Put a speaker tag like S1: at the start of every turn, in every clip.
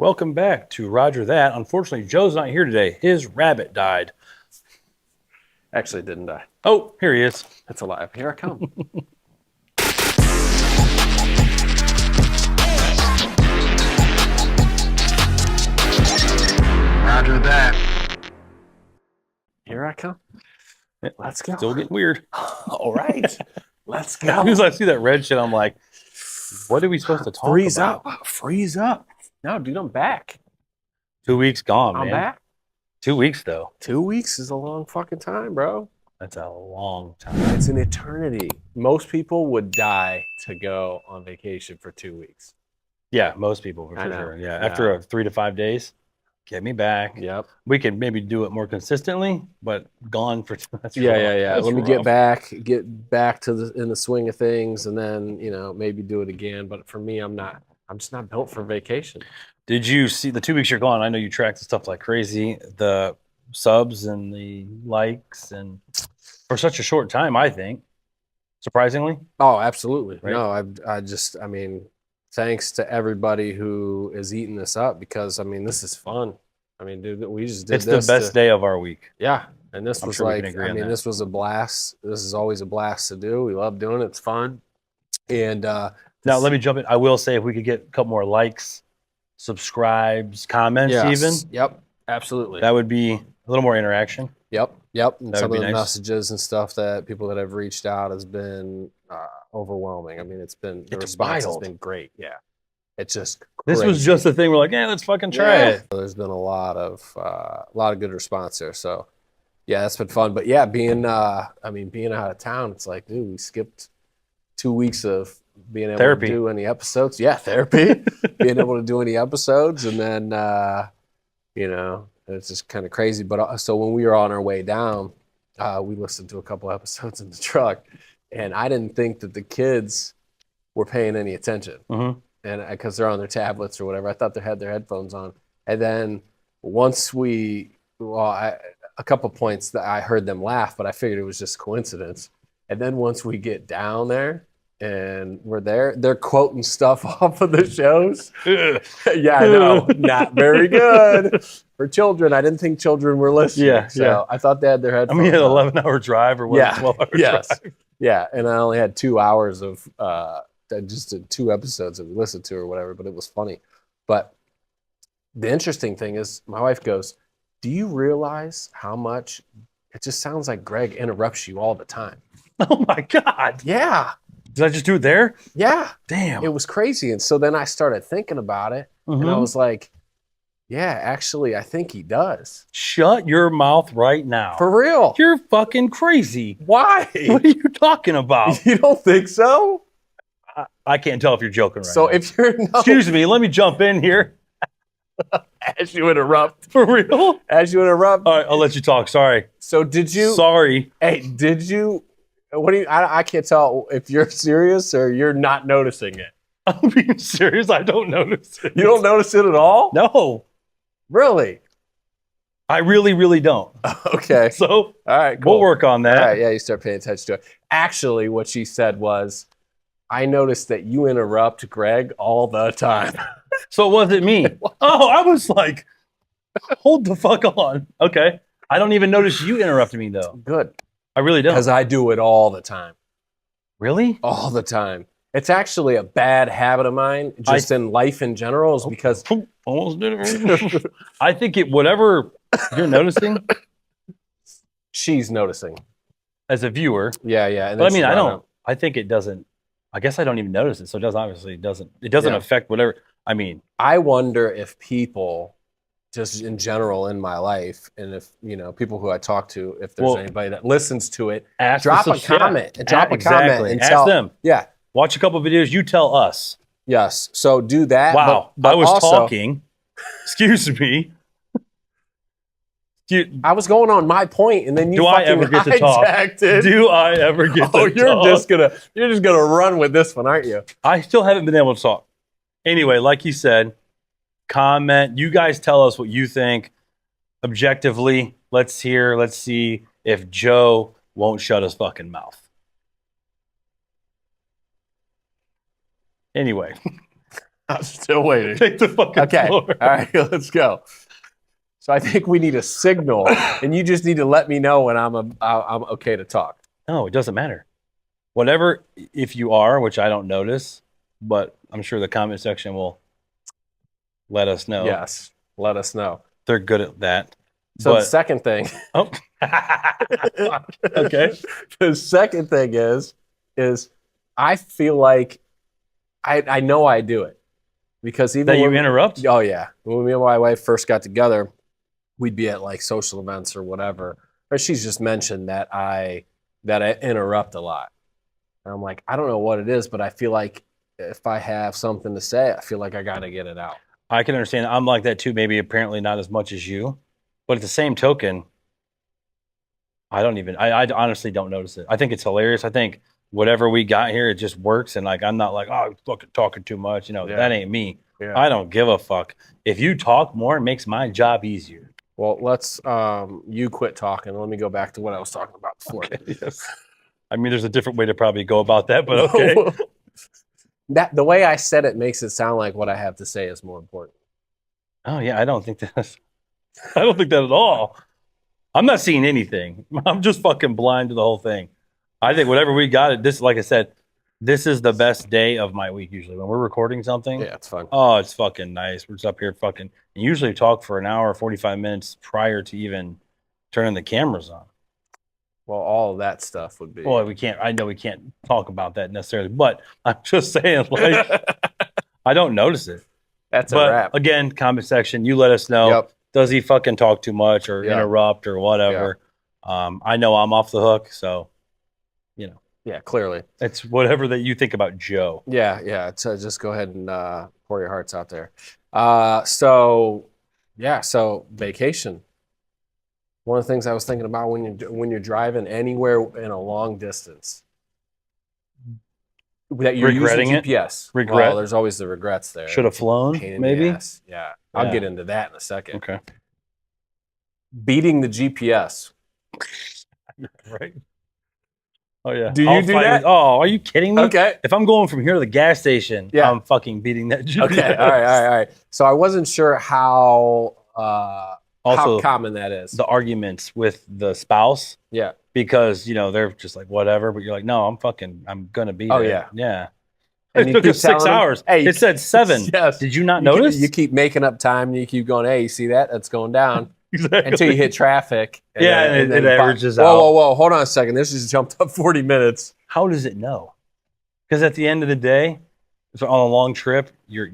S1: Welcome back to Roger That. Unfortunately, Joe's not here today. His rabbit died.
S2: Actually, didn't die.
S1: Oh, here he is.
S2: It's alive. Here I come. Roger that. Here I come. Let's go.
S1: Still getting weird.
S2: All right. Let's
S1: As soon as
S2: go.
S1: I see that red shit, I'm like, what are we supposed to talk
S2: Freeze
S1: about?
S2: up. Freeze up. No, dude, I'm back.
S1: 2 weeks gone,
S2: I'm
S1: man.
S2: back.
S1: 2 weeks, though.
S2: 2 weeks is a long fucking time, bro.
S1: That's a long time.
S2: It's an eternity. Most people would die to go on vacation for 2 weeks.
S1: Yeah, most people, for
S2: I know.
S1: sure. Yeah,
S2: Yeah.
S1: after 3 to 5 days, get me back.
S2: Yep.
S1: We can maybe do it more consistently, but gone for that's
S2: Yeah.
S1: rough.
S2: Let me
S1: That's
S2: get back to in the swing of things, and then maybe do it again. But for me, I'm just not built for vacation.
S1: Did you see the 2 weeks you're gone? I know you track the stuff like crazy. The subs and the likes, and for such a short time, I think, surprisingly.
S2: Oh, absolutely.
S1: Right?
S2: No, I mean, thanks to everybody who is eating this up because this is fun. I mean, dude, we just did
S1: It's the best day of our week.
S2: Yeah, and this
S1: I'm
S2: was
S1: sure we
S2: like,
S1: can agree on that.
S2: this was a blast. This is always a blast to do. We love doing it. It's fun. And
S1: Now, let me jump in. I will say if we could get a couple more likes, subscribes, comments, even,
S2: Yep, absolutely.
S1: that would be a little more interaction.
S2: Yep. And
S1: That
S2: some
S1: would
S2: of
S1: be
S2: the
S1: nice.
S2: messages and stuff that people that have reached out has been overwhelming. I mean, the
S1: It's
S2: response
S1: wild.
S2: has been great. Yeah, it's just
S1: This was
S2: crazy.
S1: just a thing. We're like, yeah, let's fucking try it.
S2: There's been a lot of good response there. So yeah, that's been fun. But yeah, being out of town, it's like, dude, we skipped 2 weeks of being able
S1: Therapy.
S2: to do any episodes. Yeah, therapy. Being able to do any episodes, and then it's just kind of crazy. But so when we were on our way down, we listened to a couple episodes in the truck, and I didn't think that the kids were paying any attention.
S1: Mhm.
S2: And because they're on their tablets or whatever, I thought they had their headphones on. And then once a couple points that I heard them laugh, but I figured it was just coincidence. And then once we get down there and we're there, they're quoting stuff off of the shows. Yeah, I know, not very good for children. I didn't think children were listening.
S1: Yeah,
S2: so
S1: yeah.
S2: I thought they had their
S1: I
S2: headphones.
S1: mean, an
S2: on.
S1: 11-hour drive or what?
S2: Yeah,
S1: 12-hour
S2: yes.
S1: drive.
S2: Yeah, and I only had 2 hours of just did 2 episodes that we listened to or whatever, but it was funny. But the interesting thing is my wife goes, do you realize how much it just sounds like Greg interrupts you all the time?
S1: Oh my God.
S2: Yeah.
S1: Did I just do it there?
S2: Yeah.
S1: Damn.
S2: It was crazy. And so then I started thinking about it and I was like, yeah, actually, I think he does.
S1: Shut your mouth right now.
S2: For real.
S1: You're fucking crazy.
S2: Why?
S1: What are you talking about?
S2: You don't think so?
S1: I can't tell if you're joking right
S2: So
S1: now.
S2: if you're
S1: Excuse me, let me jump in here.
S2: as you interrupt.
S1: For real?
S2: As you interrupt.
S1: All right, I'll let you talk. Sorry.
S2: So did you
S1: Sorry.
S2: Hey, did you? What do you? I can't tell if you're serious or you're not noticing it.
S1: I'm being serious. I don't notice it.
S2: You don't notice it at all?
S1: No.
S2: Really?
S1: I really, really don't.
S2: Okay.
S1: So
S2: All right. Cool.
S1: we'll work on that.
S2: All right. Yeah, you start paying attention to it. Actually, what she said was, I noticed that you interrupt Greg all the time.
S1: So it wasn't me. Oh, I was like, hold the fuck on. Okay. I don't even notice you interrupted me though.
S2: Good.
S1: I really don't.
S2: Because I do it all the time.
S1: Really?
S2: All the time. It's actually a bad habit of mine, just in life in general, is because
S1: Almost did it. I think whatever you're noticing
S2: she's noticing.
S1: as a viewer.
S2: Yeah, yeah. And
S1: But I
S2: then
S1: mean,
S2: she
S1: I
S2: brought
S1: don't.
S2: up-
S1: I think it doesn't. I guess I don't even notice it. So it does obviously doesn't. It doesn't
S2: Yeah.
S1: affect whatever. I mean,
S2: I wonder if people, just in general in my life, and if people who I talk to, if there's
S1: Well,
S2: anybody that listens to it,
S1: ask
S2: drop
S1: the
S2: a comment. Drop a
S1: exactly.
S2: comment and
S1: ask
S2: tell
S1: them.
S2: Yeah,
S1: Watch a couple videos. You tell us.
S2: yes. So do that.
S1: Wow,
S2: but
S1: I was
S2: also,
S1: talking. Excuse me.
S2: I was going on my point, and then you
S1: Do I
S2: fucking
S1: ever get to talk?
S2: hijacked it.
S1: Do I ever get to
S2: Oh, you're
S1: talk?
S2: just gonna run with this one, aren't you?
S1: I still haven't been able to talk. Anyway, like you said, comment. You guys tell us what you think objectively. Let's see if Joe won't shut his fucking mouth. Anyway,
S2: I'm still waiting.
S1: Take the fucking
S2: Okay.
S1: floor.
S2: All right, let's go. So I think we need a signal, and you just need to let me know when I'm okay to talk.
S1: No, it doesn't matter. Whatever, if you are, which I don't notice, but I'm sure the comment section will let us know.
S2: Yes, let us know.
S1: They're good at that.
S2: So the
S1: But
S2: second thing,
S1: oh, okay.
S2: the second thing is I feel like I know I do it because even
S1: That you
S2: when
S1: interrupt?
S2: oh yeah, when me and my wife first got together, we'd be at like social events or whatever, or she's just mentioned that I interrupt a lot. And I'm like, I don't know what it is, but I feel like if I have something to say, I feel like I got to get it out.
S1: I can understand. I'm like that too. Maybe apparently not as much as you, but at the same token, I honestly don't notice it. I think it's hilarious. I think whatever we got here, it just works. And like, I'm not like, oh, fucking talking too much. You know,
S2: Yeah.
S1: that ain't me.
S2: Yeah.
S1: I don't give a fuck. If you talk more, it makes my job easier.
S2: Well, let's you quit talking. Let me go back to what I was talking about before.
S1: Okay, yes. I mean, there's a different way to probably go about that, but okay.
S2: That the way I said it makes it sound like what I have to say is more important.
S1: Oh yeah, I don't think that at all. I'm not seeing anything. I'm just fucking blind to the whole thing. I think whatever we got it, this, like I said, this is the best day of my week usually. When we're recording something.
S2: Yeah, it's fun.
S1: Oh, it's fucking nice. We're just up here fucking and usually talk for an hour, 45 minutes prior to even turning the cameras on.
S2: Well, all of that stuff would be.
S1: Well, I know we can't talk about that necessarily, but I'm just saying, like, I don't notice it.
S2: That's
S1: But
S2: a wrap.
S1: again, comment section, you let us know.
S2: Yep.
S1: Does he fucking talk too much or
S2: Yeah.
S1: interrupt or whatever? I know I'm off the hook, so you know.
S2: Yeah, clearly.
S1: It's whatever that you think about Joe.
S2: Yeah. So just go ahead and pour your hearts out there. So vacation. One of the things I was thinking about when you're driving anywhere in a long distance, that you're
S1: Regretting
S2: using
S1: it?
S2: GPS.
S1: Regret?
S2: Well, there's always the regrets there.
S1: Should have flown,
S2: Pain in the
S1: maybe.
S2: ass. Yeah, I'll
S1: Yeah.
S2: get into that in a second.
S1: Okay.
S2: Beating the GPS.
S1: Right. Oh yeah.
S2: Do you
S1: I'll
S2: do
S1: fight
S2: that?
S1: Oh, are you kidding me?
S2: Okay.
S1: If I'm going from here to the gas station,
S2: Yeah.
S1: I'm fucking beating that GPS.
S2: Okay. All right. So I wasn't sure how
S1: Also,
S2: common that is.
S1: the arguments with the spouse.
S2: Yeah.
S1: Because, you know, they're just like, whatever. But you're like, no, I'm going to be
S2: Oh,
S1: there.
S2: yeah.
S1: Yeah.
S2: And
S1: It
S2: you
S1: took
S2: keep
S1: us 6
S2: telling them,
S1: hours.
S2: "Hey,
S1: It said 7.
S2: Yes.
S1: Did you not
S2: You keep-
S1: notice?
S2: You keep making up time and you keep going, hey, you see that? That's going down.
S1: Exactly.
S2: Until you hit traffic.
S1: Yeah, and it averages out.
S2: Whoa. Hold on a second. This just jumped up 40 minutes.
S1: How does it know? Because at the end of the day, so on a long trip, you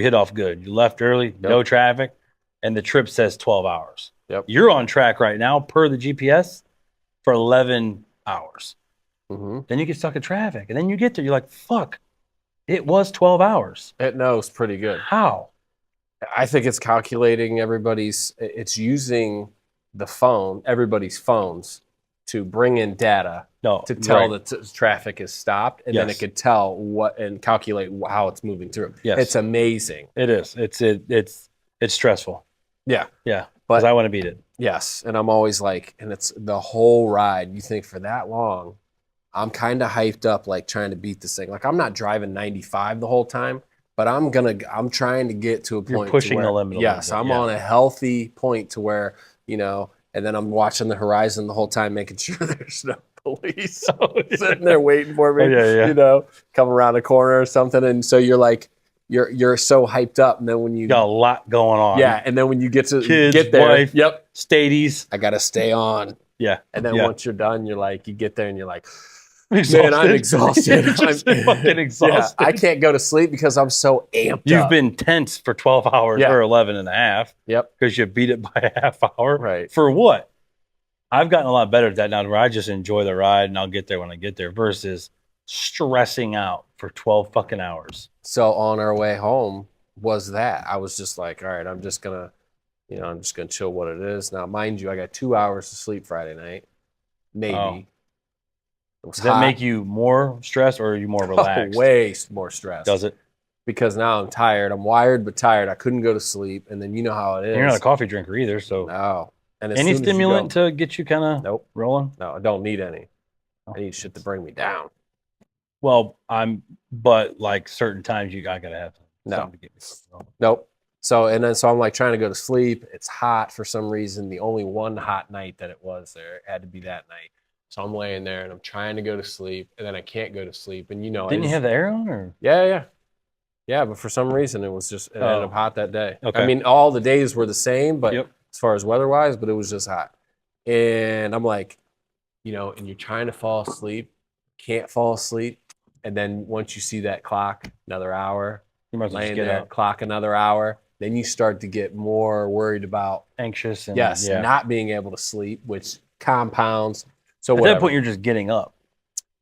S1: hit off good. You left early, no traffic, and the trip says 12 hours.
S2: Yep.
S1: You're on track right now, per the GPS, for 11 hours.
S2: Mm-hmm.
S1: Then you get stuck in traffic, and then you get there, you're like, fuck, it was 12 hours.
S2: It knows pretty good.
S1: How?
S2: I think it's calculating it's using the phone, everybody's phones, to bring in data to tell that traffic is stopped, and then it could tell what and calculate how it's moving through.
S1: Yes.
S2: It's amazing.
S1: It is. It's stressful.
S2: Yeah.
S1: Yeah.
S2: But
S1: Because I want to beat it.
S2: yes, and I'm always like, and it's the whole ride. You think for that long, I'm kind of hyped up, like trying to beat this thing. Like I'm not driving 95 the whole time, but I'm trying to get to a point.
S1: You're pushing
S2: to where,
S1: the limit.
S2: Yes, I'm on a healthy point to where, you know, and then I'm watching the horizon the whole time, making sure there's no police sitting there waiting for me. You know, come around a corner or something, and so you're like, you're so hyped up, and then when you
S1: got a lot going on.
S2: Yeah, and then when you get
S1: Kids,
S2: there,
S1: wife,
S2: yep,
S1: stadies.
S2: I gotta stay on.
S1: Yeah,
S2: and then once you're done, you're like, you get there and you're like,
S1: exhausted.
S2: man, I'm exhausted.
S1: I'm fucking exhausted.
S2: Yeah, I can't go to sleep because I'm so amped up.
S1: You've been tense for 12 hours or 11 and a half.
S2: Yep.
S1: Because you beat it by a half hour.
S2: Right.
S1: For what? I've gotten a lot better at that now where I just enjoy the ride and I'll get there when I get there versus stressing out for 12 fucking hours.
S2: So on our way home was that. I was just like, all right, I'm just going to chill what it is. Now, mind you, I got 2 hours to sleep Friday night. Maybe.
S1: Oh. Does that make you more stressed or are you more relaxed?
S2: Way more stressed.
S1: Does it?
S2: Because now I'm tired. I'm wired but tired. I couldn't go to sleep. And then you know how it is.
S1: And you're not a coffee drinker either, so.
S2: No. And
S1: any stimulant to get you kind of rolling?
S2: No, I don't need any. I need shit to bring me down.
S1: Well, but like certain times I gotta have
S2: No.
S1: Something to get me something wrong.
S2: Nope. So I'm like trying to go to sleep. It's hot for some reason. The only one hot night that it was there, it had to be that night. So I'm laying there and I'm trying to go to sleep, and then I can't go to sleep. And
S1: Didn't you have the air on, or?
S2: yeah, but for some reason it ended up hot that day.
S1: Okay.
S2: I mean, all the days were the same, but
S1: Yep.
S2: as far as weather-wise, but it was just hot. And I'm like, and you're trying to fall asleep, can't fall asleep. And then once you see that clock, another hour,
S1: You might as well just
S2: laying
S1: get
S2: there,
S1: up.
S2: clock another hour, then you start to get more worried about,
S1: Anxious and
S2: not being able to sleep, which compounds. So
S1: At
S2: whatever.
S1: that point, you're just getting up,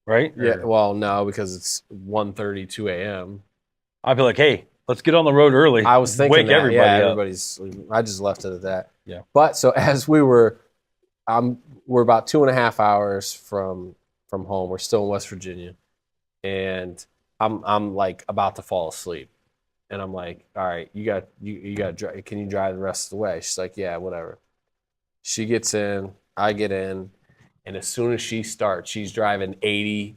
S1: right?
S2: Yeah,
S1: Or
S2: well, no, because it's 1:30, 2 a.m.
S1: I'd be like, hey, let's get on the road early.
S2: I was thinking
S1: wake
S2: that,
S1: everybody up.
S2: everybody's. I just left it at that.
S1: Yeah.
S2: But so as we're about 2.5 hours from home. We're still in West Virginia, and I'm like about to fall asleep, and I'm like, all right, you got drive. Can you drive the rest of the way? She's like, yeah, whatever. She gets in, I get in, and as soon as she starts, she's driving 80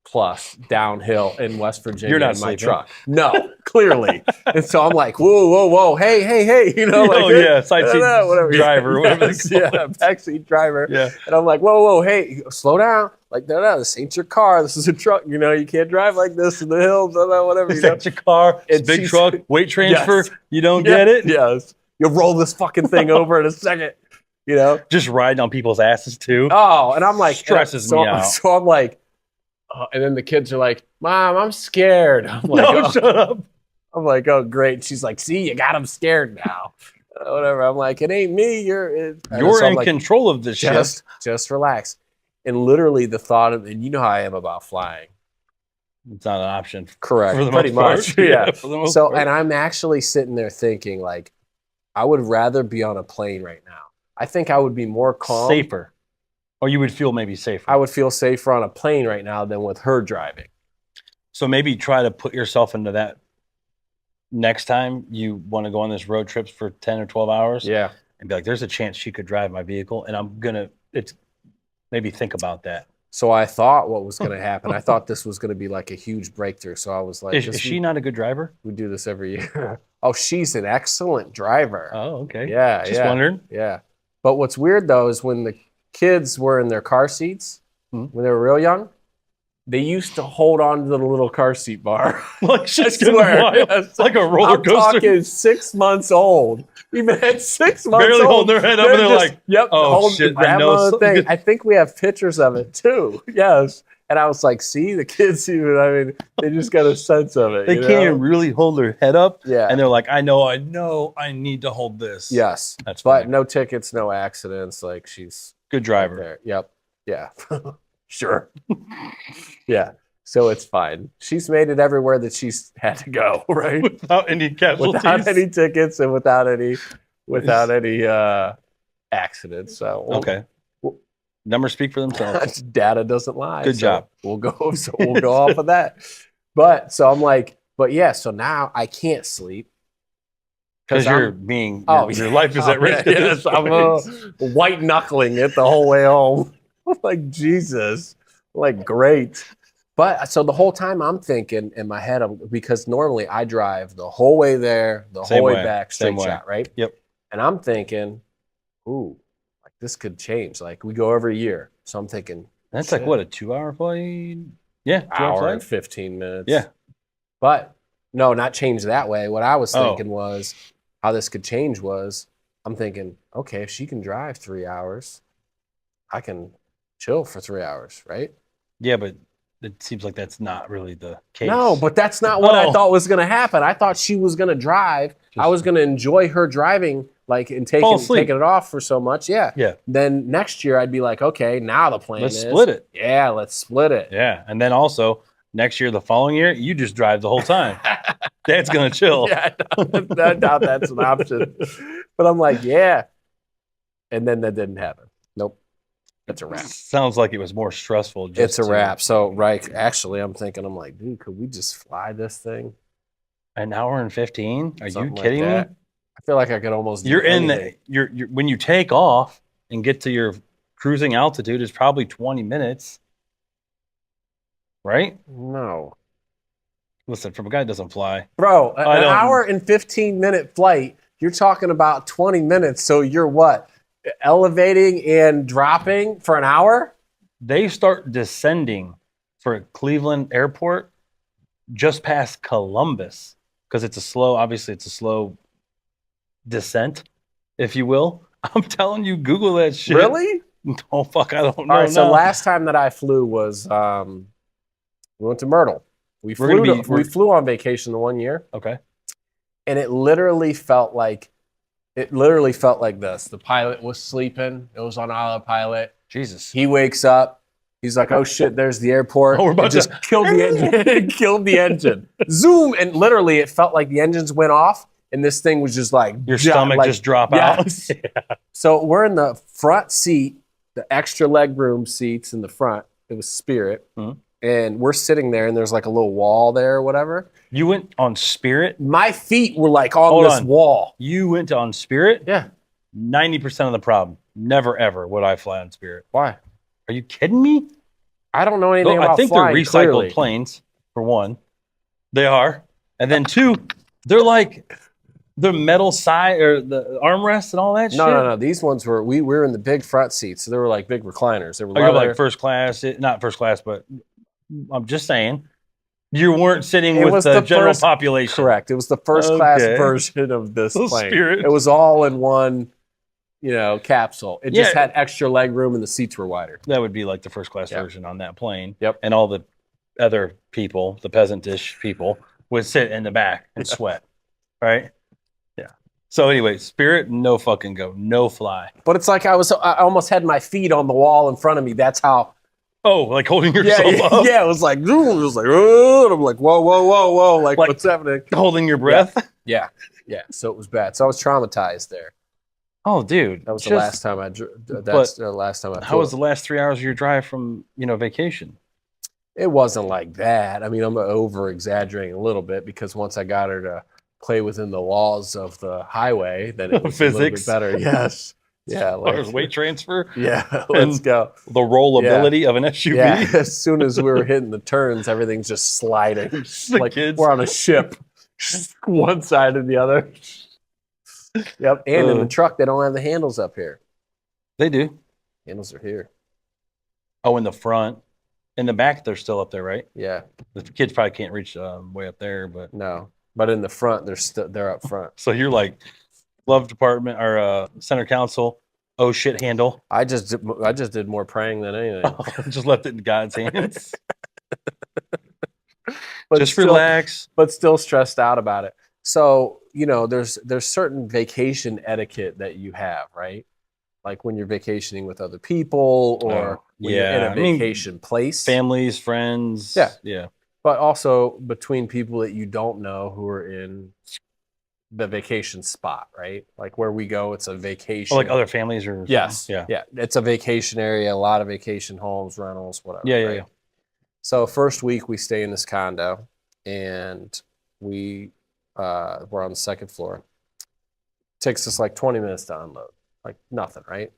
S2: plus downhill in West Virginia.
S1: You're not
S2: in my
S1: sleeping.
S2: truck. No, clearly. And so I'm like, whoa, hey,
S1: sightseeing
S2: whatever.
S1: driver, whatever they call it.
S2: Backseat driver.
S1: Yeah.
S2: And I'm like, whoa, hey, slow down. Like, no, this ain't your car. This is a truck. You can't drive like this in the hills, whatever.
S1: Is that your car? It's big truck, weight transfer.
S2: Yes.
S1: You don't get it?
S2: Yes. You'll roll this fucking thing over in a second.
S1: Just riding on people's asses too.
S2: Oh, and I'm like,
S1: Stresses me out.
S2: So I'm like, and then the kids are like, Mom, I'm scared. I'm like,
S1: No, shut up.
S2: I'm like, oh, great. And she's like, see, you got them scared now. Whatever. I'm like, it ain't me. You're
S1: in control of this shit.
S2: Just relax. And literally the thought of, and you know how I am about flying.
S1: It's not an option.
S2: Correct.
S1: For the
S2: Pretty
S1: most
S2: much.
S1: part.
S2: Yeah.
S1: For the most
S2: So,
S1: part.
S2: and I'm actually sitting there thinking, like, I would rather be on a plane right now. I think I would be more calm.
S1: Safer. Or you would feel maybe safer.
S2: I would feel safer on a plane right now than with her driving.
S1: So maybe try to put yourself into that next time you want to go on this road trips for 10 or 12 hours.
S2: Yeah.
S1: And be like, there's a chance she could drive my vehicle. And maybe think about that.
S2: So I thought what was going to happen. I thought this was going to be like a huge breakthrough. So I was like,
S1: Is she not a good driver?
S2: We do this every year. Oh, she's an excellent driver.
S1: Oh, okay.
S2: Yeah.
S1: Just wondering.
S2: Yeah. But what's weird though is when the kids were in their car seats, when they were real young, they used to hold on to the little car seat bar.
S1: Like shit's
S2: I
S1: getting
S2: swear.
S1: wild. It's like a roller
S2: I'm
S1: coaster.
S2: talking 6 months old. Even at 6 months
S1: Barely
S2: old.
S1: holding their head up and they're like,
S2: yep,
S1: oh,
S2: holding
S1: shit,
S2: the
S1: I know
S2: grandma
S1: something
S2: thing.
S1: good.
S2: I think we have pictures of it too. Yes. And I was like, see, the kids even, they just got a sense of it.
S1: They can't even really hold their head up.
S2: Yeah.
S1: And they're like, I know, I need to hold this.
S2: Yes.
S1: That's
S2: but
S1: funny.
S2: no tickets, no accidents. Like she's
S1: Good driver.
S2: there. Yep. Yeah. Sure. Yeah. So it's fine. She's made it everywhere that she's had to go, right?
S1: Without any casualties.
S2: Without any tickets and without any accidents. So
S1: Okay. Numbers speak for themselves.
S2: Data doesn't lie.
S1: Good job.
S2: We'll go off of that. But so I'm like, so now I can't sleep.
S1: Because your life is at risk.
S2: Yeah, yes, I'm white knuckling it the whole way home. I'm like, Jesus. I'm like, great. But so the whole time I'm thinking in my head, because normally I drive the whole way there, the whole way back, straight shot, right?
S1: Yep.
S2: And I'm thinking, ooh, like this could change. Like we go every year. So I'm thinking.
S1: That's
S2: shit,
S1: like what, a 2-hour flight? Yeah.
S2: hour and 15 minutes.
S1: Yeah.
S2: But no, not change that way. What I was thinking was how this could change was I'm thinking, okay, if she can drive 3 hours, I can chill for 3 hours, right?
S1: Yeah, but it seems like that's not really the case.
S2: No, but that's not what I thought was going to happen. I thought she was going to drive. I was going to enjoy her driving, like, and taking it off for so much. Yeah.
S1: Yeah.
S2: Then next year I'd be like, okay, now the plan is.
S1: Let's split it.
S2: Yeah, let's split it.
S1: Yeah. And then also next year, the following year, you just drive the whole time. Dad's going to chill.
S2: Yeah, I doubt that's an option. But I'm like, yeah. And then that didn't happen. Nope. It's a wrap.
S1: Sounds like it was more stressful.
S2: It's a wrap. So, right, actually, I'm like, dude, could we just fly this thing?
S1: An hour and 15? Are
S2: Something
S1: you kidding me?
S2: I feel like I could almost.
S1: You're in the. You're when you take off and get to your cruising altitude is probably 20 minutes, right?
S2: No.
S1: Listen, from a guy that doesn't fly,
S2: Bro,
S1: I
S2: an
S1: don't.
S2: hour and 15-minute flight, you're talking about 20 minutes. So you're what? Elevating and dropping for an hour?
S1: They start descending for Cleveland Airport just past Columbus because obviously it's a slow descent, if you will. I'm telling you, Google that shit.
S2: Really?
S1: Oh fuck, I don't know.
S2: All right, so
S1: now.
S2: last time that I flew was we went to Myrtle. We
S1: We're
S2: flew on vacation the 1 year,
S1: okay.
S2: and it literally felt like this. The pilot was sleeping. It was on autopilot.
S1: Jesus.
S2: He wakes up. He's like, "Oh shit, there's the airport."
S1: Oh, we're about
S2: It just
S1: to-
S2: killed the engine. It killed the engine. Zoom, and literally, it felt like the engines went off, and this thing was just like
S1: Your stomach just drop out.
S2: Yes. So we're in the front seat, the extra leg room seats in the front. It was Spirit, and we're sitting there, and there's like a little wall there or whatever.
S1: You went on Spirit?
S2: My feet were like on
S1: Hold
S2: this
S1: on.
S2: wall.
S1: You went on Spirit?
S2: Yeah.
S1: 90% of the problem. Never ever would I fly on Spirit.
S2: Why?
S1: Are you kidding me?
S2: I don't know anything about
S1: I think
S2: flying,
S1: they're recycled
S2: clearly.
S1: planes, for one. They are. And then two, they're like the metal side or the armrests and all that shit.
S2: No. These ones were we were in the big front seats, so they were like big recliners. They were
S1: You're
S2: leather.
S1: like first class, not first class, but I'm just saying. You weren't sitting
S2: It
S1: with
S2: was
S1: the
S2: the
S1: general
S2: first-
S1: population.
S2: Correct. It was the first class
S1: Okay.
S2: version of this
S1: So
S2: plane.
S1: Spirit.
S2: It was all in one, capsule. It just
S1: Yeah.
S2: had extra leg room and the seats were wider.
S1: That would be like the first class
S2: Yep.
S1: version on that plane.
S2: Yep.
S1: And all the other people, the peasantish people, would sit in the back and sweat. Right? Yeah. So anyway, Spirit, no fucking go. No fly.
S2: But it's like I almost had my feet on the wall in front of me. That's how.
S1: Oh, like holding yourself up?
S2: Yeah. It was like, oh, and I'm like, whoa, like what's happening?
S1: Holding your breath?
S2: Yeah. So it was bad. So I was traumatized there.
S1: Oh, dude.
S2: That was the last time I. That's the last time I.
S1: How was the last 3 hours of your drive from, vacation?
S2: It wasn't like that. I mean, I'm over exaggerating a little bit because once I got her to play within the laws of the highway, then it was a little bit
S1: Physics.
S2: better. Yes. Yeah.
S1: As far as weight transfer?
S2: Yeah. Let's go.
S1: The rollability of an SUV?
S2: Yeah. As soon as we were hitting the turns, everything's just sliding. Like
S1: kids.
S2: we're on a ship, one side or the other. Yep. And in the truck, they don't have the handles up here.
S1: They do.
S2: Handles are here.
S1: Oh, in the front. In the back, they're still up there, right?
S2: Yeah.
S1: The kids probably can't reach way up there, but
S2: No. But in the front, they're up front.
S1: so you're like glove department or center council. Oh shit, handle.
S2: I just did more praying than anything.
S1: Just left it in God's hands.
S2: But
S1: Just
S2: still,
S1: relax.
S2: but still stressed out about it. So, there's certain vacation etiquette that you have, right? Like when you're vacationing with other people or when you're in a vacation place.
S1: Families, friends. Yeah.
S2: But also between people that you don't know who are in the vacation spot, right? Like where we go, it's a vacation.
S1: Or like other families or
S2: Yes.
S1: Yeah.
S2: Yeah. It's a vacation area, a lot of vacation homes, rentals, whatever.
S1: Yeah.
S2: right? So first week we stay in this condo and we're on the second floor. Takes us like 20 minutes to unload. Like nothing, right?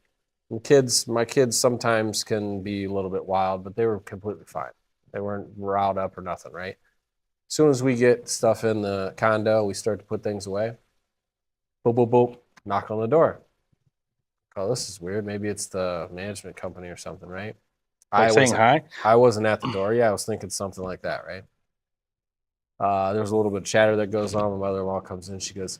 S2: And my kids sometimes can be a little bit wild, but they were completely fine. They weren't riled up or nothing, right? As soon as we get stuff in the condo, we start to put things away. Boop, boop, boop. Knock on the door. Oh, this is weird. Maybe it's the management company or something, right?
S1: Like saying hi?
S2: I wasn't at the door. Yeah, I was thinking something like that, right? There's a little bit of chatter that goes on. My mother-in-law comes in. She goes,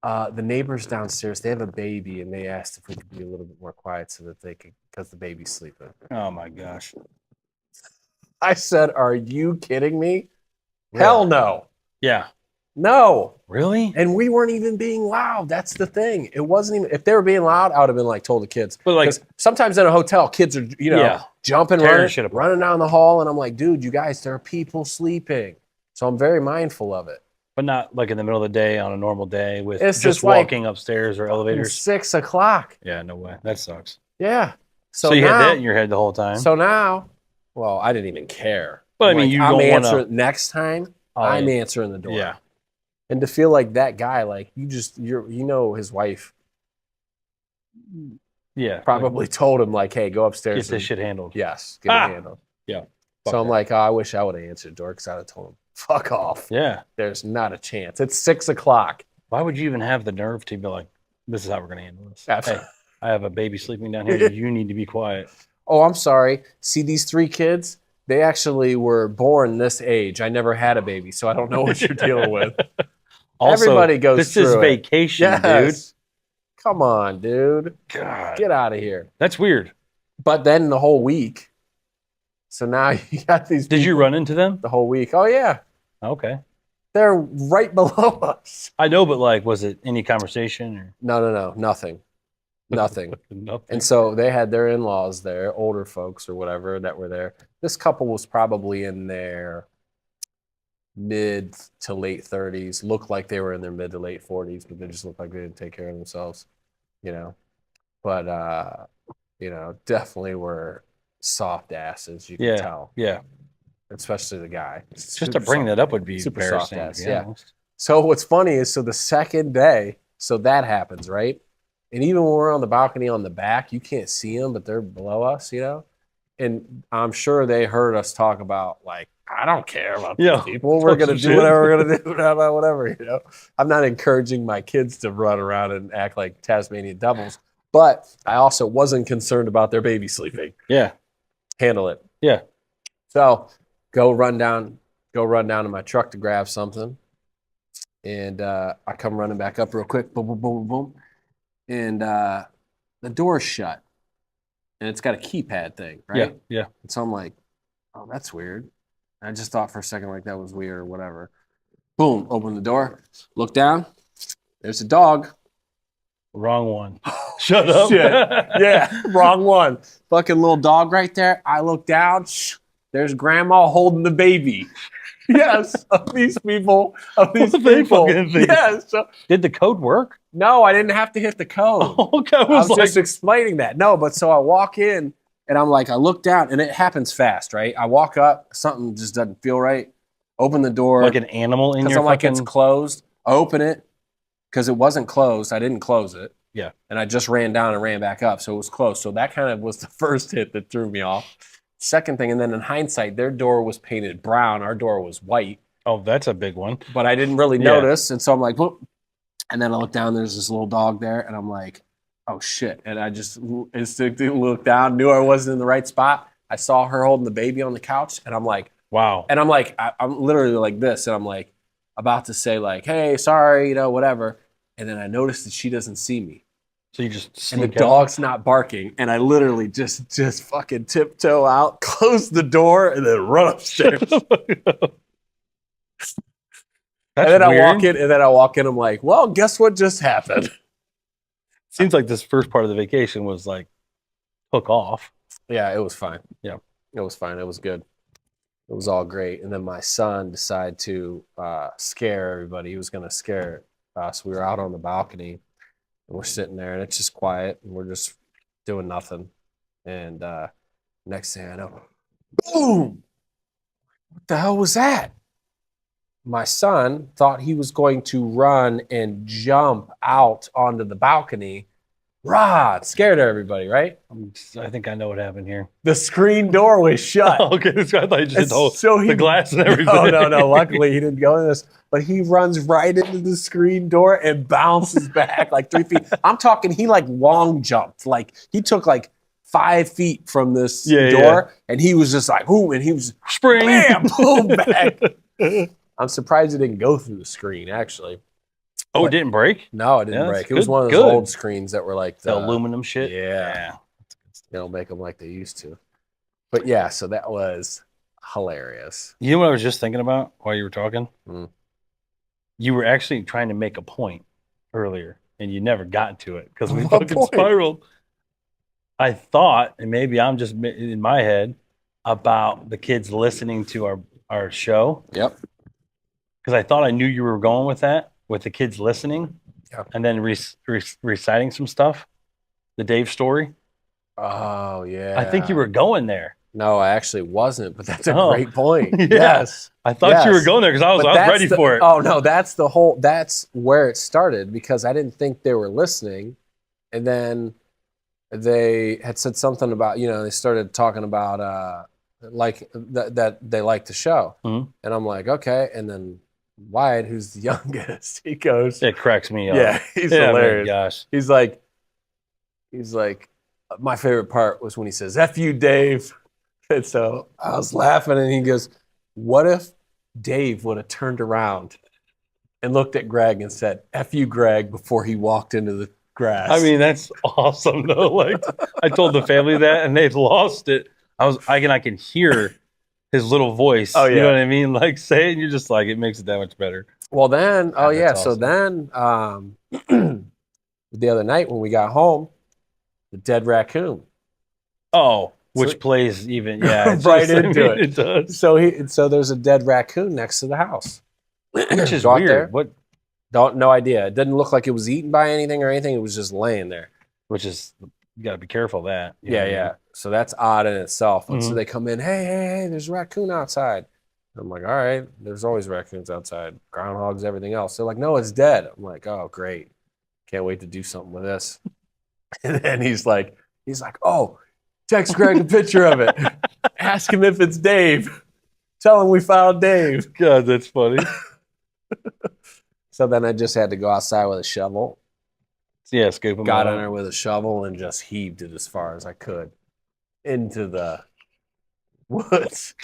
S2: the neighbors downstairs, they have a baby, and they asked if we could be a little bit more quiet so that they could, because the baby's sleeping.
S1: Oh my gosh.
S2: I said, are you kidding me?
S1: Really?
S2: Hell no.
S1: Yeah.
S2: No.
S1: Really?
S2: And we weren't even being loud. That's the thing. It wasn't even, if they were being loud, I would have been like, told the kids.
S1: But like,
S2: 'cause sometimes in a hotel, kids are, jumping,
S1: Tearing shit apart.
S2: running down the hall. And I'm like, dude, you guys, there are people sleeping. So I'm very mindful of it.
S1: but not like in the middle of the day on a normal day with
S2: It's
S1: just
S2: just like
S1: walking upstairs or elevators.
S2: 6 o'clock.
S1: Yeah, no way. That sucks.
S2: Yeah.
S1: So you had that in your head the whole time.
S2: So now, well, I didn't even care.
S1: But I
S2: I'm
S1: mean,
S2: like,
S1: you
S2: I'm
S1: don't want
S2: answering
S1: to.
S2: next time. I'm answering the door.
S1: Yeah.
S2: And to feel like that guy, like his wife
S1: Yeah.
S2: probably told him like, hey, go upstairs.
S1: Get this shit handled.
S2: Yes, get it handled.
S1: Yeah.
S2: So I'm like, oh, I wish I would have answered the door because I would have told him. Fuck off.
S1: Yeah.
S2: There's not a chance. It's 6 o'clock.
S1: Why would you even have the nerve to be like, this is how we're going to handle this?
S2: Absolutely.
S1: Hey, I have a baby sleeping down here. You need to be quiet.
S2: Oh, I'm sorry. See these 3 kids? They actually were born this age. I never had a baby, so I don't know what you're dealing with.
S1: Also,
S2: Everybody goes
S1: this
S2: through
S1: is
S2: it.
S1: vacation,
S2: Yes. Come on, dude.
S1: God.
S2: Get out of here.
S1: That's weird.
S2: But then the whole week. So now you got these
S1: Did you
S2: people
S1: run into them?
S2: the whole week. Oh, yeah.
S1: Okay.
S2: They're right below us.
S1: I know, but like, was it any conversation or
S2: No. Nothing. Nothing.
S1: nothing?
S2: And so they had their in-laws there, older folks or whatever that were there. This couple was probably in their mid to late 30s. Looked like they were in their mid to late 40s, but they just looked like they didn't take care of themselves, you know. But you know, definitely were soft asses, you can tell.
S1: Yeah.
S2: Especially the guy.
S1: Just to bring that up would be
S2: super soft
S1: embarrassing.
S2: ass,
S1: To be
S2: yeah.
S1: honest.
S2: So what's funny is, so the second day, so that happens, right? And even when we're on the balcony on the back, you can't see them, but they're below us, you know? And I'm sure they heard us talk about, like, I don't care about these people. We're going to do whatever we're going to do, whatever, you know? I'm not encouraging my kids to run around and act like Tasmanian devils, but I also wasn't concerned about their baby sleeping.
S1: Yeah.
S2: Handle it.
S1: Yeah.
S2: So go run down to my truck to grab something. And I come running back up real quick. Boom, boom, boom, boom. And the door's shut. And it's got a keypad thing, right?
S1: Yeah.
S2: And so I'm like, oh, that's weird. And I just thought for a second like that was weird or whatever. Boom, open the door, look down. There's a dog.
S1: Wrong one. Shut up.
S2: Shit. Yeah, wrong one. Fucking little dog right there. I look down. There's grandma holding the baby. Yes, of these people. Yes.
S1: Did the code work?
S2: No, I didn't have to hit the code.
S1: Okay,
S2: I was just explaining that. No, but so I walk in and I'm like, I look down and it happens fast, right? I walk up, something just doesn't feel right. Open the door.
S1: Like an animal in your
S2: Because I'm like,
S1: fucking...
S2: it's closed. I open it because it wasn't closed. I didn't close it.
S1: Yeah.
S2: And I just ran down and ran back up. So it was closed. So that kind of was the first hit that threw me off. Second thing, and then in hindsight, their door was painted brown. Our door was white.
S1: Oh, that's a big one.
S2: But I didn't really notice. And so I'm like, whoop. And then I look down, there's this little dog there. And I'm like, oh, shit. And I just instinctively looked down, knew I wasn't in the right spot. I saw her holding the baby on the couch. And I'm like,
S1: wow.
S2: And I'm like, I'm literally like this. And I'm like, about to say like, hey, sorry, you know, whatever. And then I noticed that she doesn't see me.
S1: So you just
S2: and the dog's not barking, and I literally just fucking tiptoe out, close the door, and then run upstairs.
S1: That's
S2: and then
S1: weird.
S2: I walk in, I'm like, well, guess what just happened?
S1: Seems like this first part of the vacation was like took off.
S2: Yeah, it was fine.
S1: Yeah.
S2: It was fine. It was good. It was all great. And then my son decided to scare everybody. He was going to scare us. We were out on the balcony. We're sitting there and it's just quiet and we're just doing nothing. And next thing I know, boom! What the hell was that? My son thought he was going to run and jump out onto the balcony. Rah! Scared everybody, right?
S1: I think I know what happened here.
S2: The screen door was shut.
S1: Okay, so I thought you just
S2: so
S1: the glass and everything.
S2: No. Luckily, he didn't go in this. But he runs right into the screen door and bounces back like 3 feet. I'm talking, he like long jumped. Like he took like 5 feet from this door, and he was just like, boom, and he was
S1: spring,
S2: bam, boom, back. I'm surprised it didn't go through the screen, actually.
S1: Oh, it didn't break?
S2: No, it didn't break. It was one of those old screens that were like
S1: the aluminum shit.
S2: Yeah. They don't make them like they used to. But yeah, so that was hilarious.
S1: You know what I was just thinking about while you were talking?
S2: Mm.
S1: You were actually trying to make a point earlier, and you never got to it because we fucking spiraled. I thought, and maybe I'm just in my head, about the kids listening to our show.
S2: Yep.
S1: Because I thought I knew you were going with that, with the kids listening, and then reciting some stuff, the Dave story.
S2: Oh, yeah.
S1: I think you were going there.
S2: No, I actually wasn't, but that's a great point.
S1: Yeah.
S2: Yes.
S1: I thought you were going there because I was ready for it.
S2: Oh, no, that's where it started because I didn't think they were listening. And then they had said something about, they started talking about that they like to show.
S1: Mhm.
S2: And I'm like, okay. And then Wyatt, who's the youngest, he goes,
S1: It cracks me up.
S2: yeah, he's
S1: Yeah, man,
S2: hilarious.
S1: gosh.
S2: He's like, my favorite part was when he says, F you, Dave. And so I was laughing, and he goes, what if Dave would have turned around and looked at Greg and said, F you, Greg, before he walked into the grass?
S1: I mean, that's awesome though. Like I told the family that and they lost it. I can hear his little voice.
S2: Oh,
S1: You know
S2: yeah.
S1: what I mean? Like say it and you're just like, it makes it that much better.
S2: Well, then, oh,
S1: Yeah,
S2: yeah.
S1: that's
S2: So then, the other night when we got home, the dead raccoon.
S1: Oh, which
S2: So-
S1: plays even it
S2: Right
S1: just-
S2: into it.
S1: It does.
S2: So there's a dead raccoon next to the house.
S1: Which is
S2: Go out
S1: weird.
S2: there.
S1: What
S2: No idea. It didn't look like it was eaten by anything or anything. It was just laying there.
S1: which is you gotta be careful of that. You know
S2: Yeah,
S1: what I mean?
S2: yeah. So that's odd in itself. And so
S1: Mhm.
S2: they come in, hey, there's a raccoon outside. I'm like, all right, there's always raccoons outside, groundhogs, everything else. They're like, no, it's dead. I'm like, oh, great. Can't wait to do something with this. And then he's like, oh, text Greg a picture of it. Ask him if it's Dave. Tell him we found Dave.
S1: God, that's funny.
S2: So then I just had to go outside with a shovel.
S1: Yeah, scoop him
S2: Got
S1: out.
S2: in there with a shovel and just heaved it as far as I could into the woods.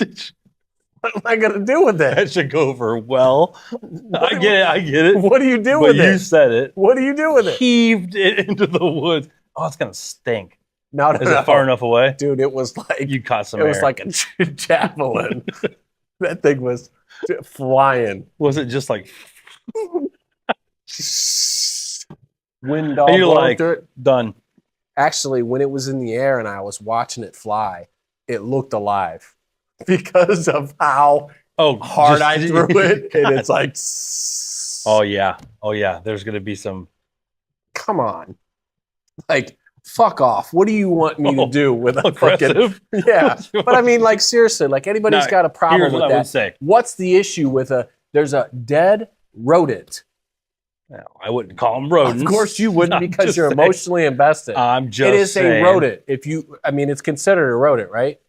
S2: What am I gonna do with that?
S1: That should go over well. I get it.
S2: What do you do
S1: But
S2: with
S1: you
S2: it?
S1: said it.
S2: What do you do with it?
S1: Heaved it into the woods. Oh, it's gonna stink.
S2: No,
S1: Is it far enough away?
S2: dude. It was like
S1: You caught some
S2: it was
S1: air.
S2: like a javelin. That thing was flying.
S1: Was it just like
S2: Wind all
S1: And you're
S2: blowing
S1: like-
S2: through it.
S1: done?
S2: Actually, when it was in the air and I was watching it fly, it looked alive because of how
S1: Oh,
S2: hard
S1: just-
S2: I threw it, and it's like,
S1: Oh yeah. There's gonna be some.
S2: come on, like, fuck off. What do you want me to
S1: Oh,
S2: do with a fucking?
S1: aggressive.
S2: Yeah, but I mean, like, seriously, like, anybody's
S1: No,
S2: got a problem
S1: Here's
S2: with
S1: what I would
S2: that.
S1: say.
S2: What's the issue with there's a dead rodent?
S1: No, I wouldn't call them rodents.
S2: Of course you wouldn't,
S1: I'm
S2: because
S1: just
S2: you're
S1: saying.
S2: emotionally invested.
S1: I'm just
S2: It is
S1: saying.
S2: a rodent. It's considered a rodent, right?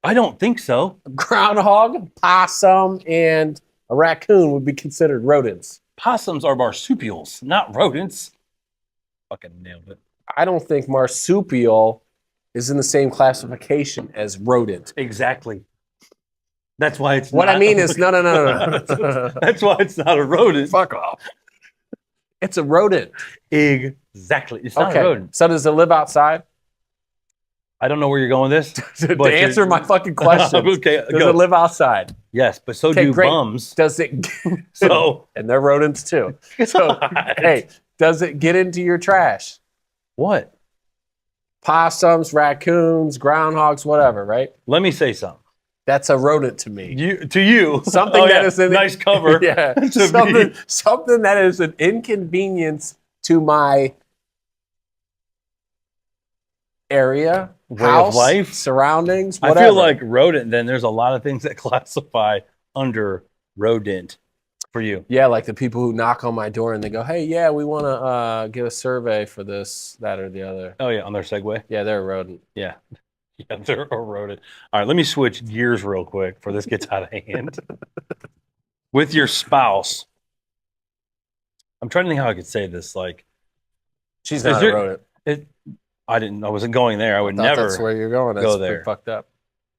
S1: I don't think so.
S2: A groundhog, possum, and a raccoon would be considered rodents.
S1: Possums are marsupials, not rodents. Fucking nailed it.
S2: I don't think marsupial is in the same classification as rodent.
S1: Exactly. That's why it's
S2: What
S1: not
S2: I mean is, no.
S1: That's why it's not a rodent.
S2: Fuck off. It's a rodent.
S1: Exactly. It's not a
S2: Okay.
S1: rodent.
S2: So does it live outside?
S1: I don't know where you're going with this.
S2: To
S1: But
S2: answer my fucking question,
S1: Okay,
S2: does
S1: go.
S2: it live outside?
S1: Yes, but so
S2: Okay,
S1: do
S2: great.
S1: bums.
S2: Does it?
S1: So
S2: And they're rodents too. So hey, does it get into your trash?
S1: what?
S2: Possums, raccoons, groundhogs, whatever, right?
S1: Let me say something.
S2: That's a rodent to me.
S1: You
S2: Something
S1: Oh,
S2: that
S1: yeah.
S2: is an
S1: nice cover.
S2: Yeah,
S1: To me.
S2: something that is an inconvenience to my area,
S1: Way of
S2: house,
S1: life?
S2: surroundings,
S1: I
S2: whatever.
S1: feel like rodent. Then there's a lot of things that classify under rodent for you.
S2: yeah, like the people who knock on my door and they go, "Hey, yeah, we want to give a survey for this, that, or the other."
S1: Oh yeah, on their Segway.
S2: Yeah, they're a rodent.
S1: Yeah, yeah, they're a rodent. All right, let me switch gears real quick before this gets out of hand. With your spouse, I'm trying to think how I could say this. Like,
S2: She's
S1: Is
S2: not
S1: there-
S2: a rodent.
S1: I wasn't going there. I would
S2: Thought
S1: never
S2: That's where you're going. That's
S1: go
S2: pretty
S1: there.
S2: fucked up.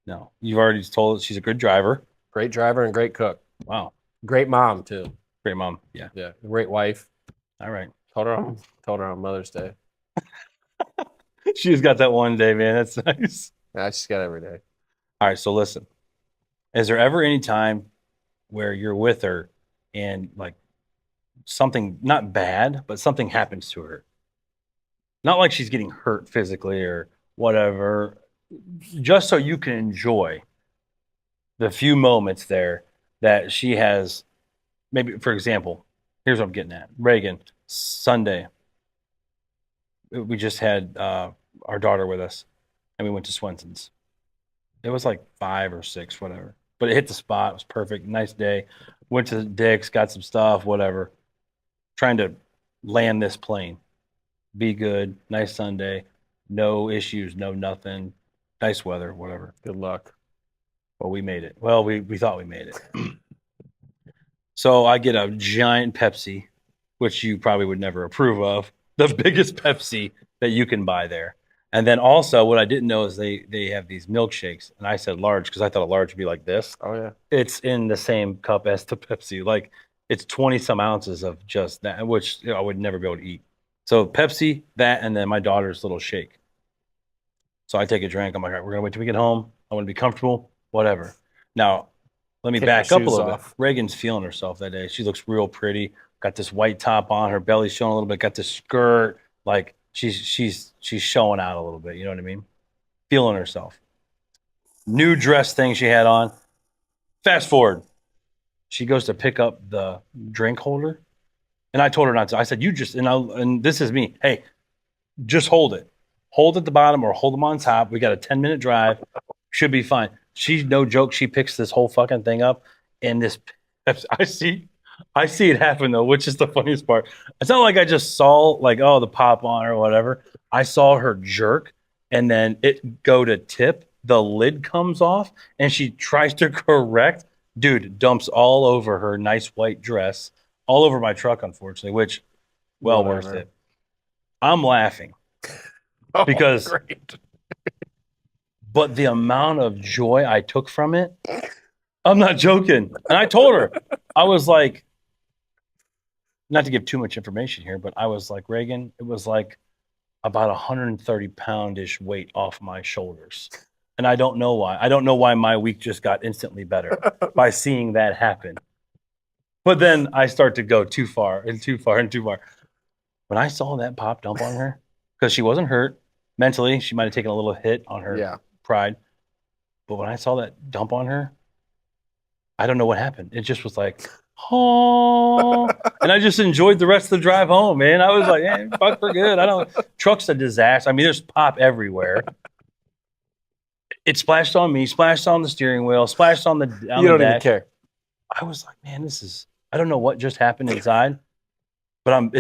S1: No, you've already told us she's a good driver.
S2: Great driver and great cook.
S1: Wow,
S2: Great mom too.
S1: great mom. Yeah,
S2: Yeah, great wife.
S1: all right.
S2: Told her on Mother's Day.
S1: She's got that one day, man. That's nice.
S2: Nah, she's got every day.
S1: All right, so listen. Is there ever any time where you're with her and like something not bad, but something happens to her? Not like she's getting hurt physically or whatever, just so you can enjoy the few moments there that she has. Maybe, for example, here's what I'm getting at. Reagan, Sunday, we just had our daughter with us, and we went to Swenson's. It was like 5 or 6, whatever. But it hit the spot. It was perfect. Nice day. Went to Dick's, got some stuff, whatever. Trying to land this plane. Be good. Nice Sunday. No issues, no nothing. Nice weather, whatever.
S2: Good luck.
S1: Well, we made it. Well, we thought we made it. So I get a giant Pepsi, which you probably would never approve of. The biggest Pepsi that you can buy there. And then also, what I didn't know is they have these milkshakes, and I said large because I thought a large would be like this.
S2: Oh yeah.
S1: It's in the same cup as the Pepsi. Like it's 20 some ounces of just that, which I would never be able to eat. So Pepsi, that, and then my daughter's little shake. So I take a drink. I'm like, all right, we're gonna wait till we get home. I want to be comfortable, whatever. Now, let me
S2: Take
S1: back
S2: your
S1: up a
S2: shoes
S1: little
S2: off.
S1: bit. Reagan's feeling herself that day. She looks real pretty. Got this white top on. Her belly's showing a little bit. Got this skirt. Like she's showing out a little bit. You know what I mean? Feeling herself. New dress thing she had on. Fast forward. She goes to pick up the drink holder, and I told her not to. I said, "You just," and this is me. Hey, just hold it. Hold at the bottom or hold them on top. We got a 10-minute drive. Should be fine. She's no joke. She picks this whole fucking thing up, and this I see it happen though, which is the funniest part. It's not like I just saw like, oh, the pop on or whatever. I saw her jerk, and then it go to tip. The lid comes off, and she tries to correct. Dude dumps all over her nice white dress, all over my truck, unfortunately, which well worth
S2: Whatever.
S1: it. I'm laughing
S2: Oh,
S1: because,
S2: great.
S1: but the amount of joy I took from it, I'm not joking. And I told her, I was like, not to give too much information here, but I was like, Reagan, it was like about 130 pound-ish weight off my shoulders. And I don't know why. I don't know why my week just got instantly better by seeing that happen. But then I start to go too far and too far and too far. When I saw that pop dump on her, because she wasn't hurt mentally, she might have taken a little hit on her
S2: Yeah.
S1: pride. But when I saw that dump on her, I don't know what happened. It just was like, oh, and I just enjoyed the rest of the drive home, man. I was like, fuck, we're good. I don't. Truck's a disaster. I mean, there's pop everywhere. It splashed on me, splashed on the steering wheel, splashed on the
S2: You don't even
S1: dash.
S2: care.
S1: I was like, man, this is. I don't know what just happened inside, but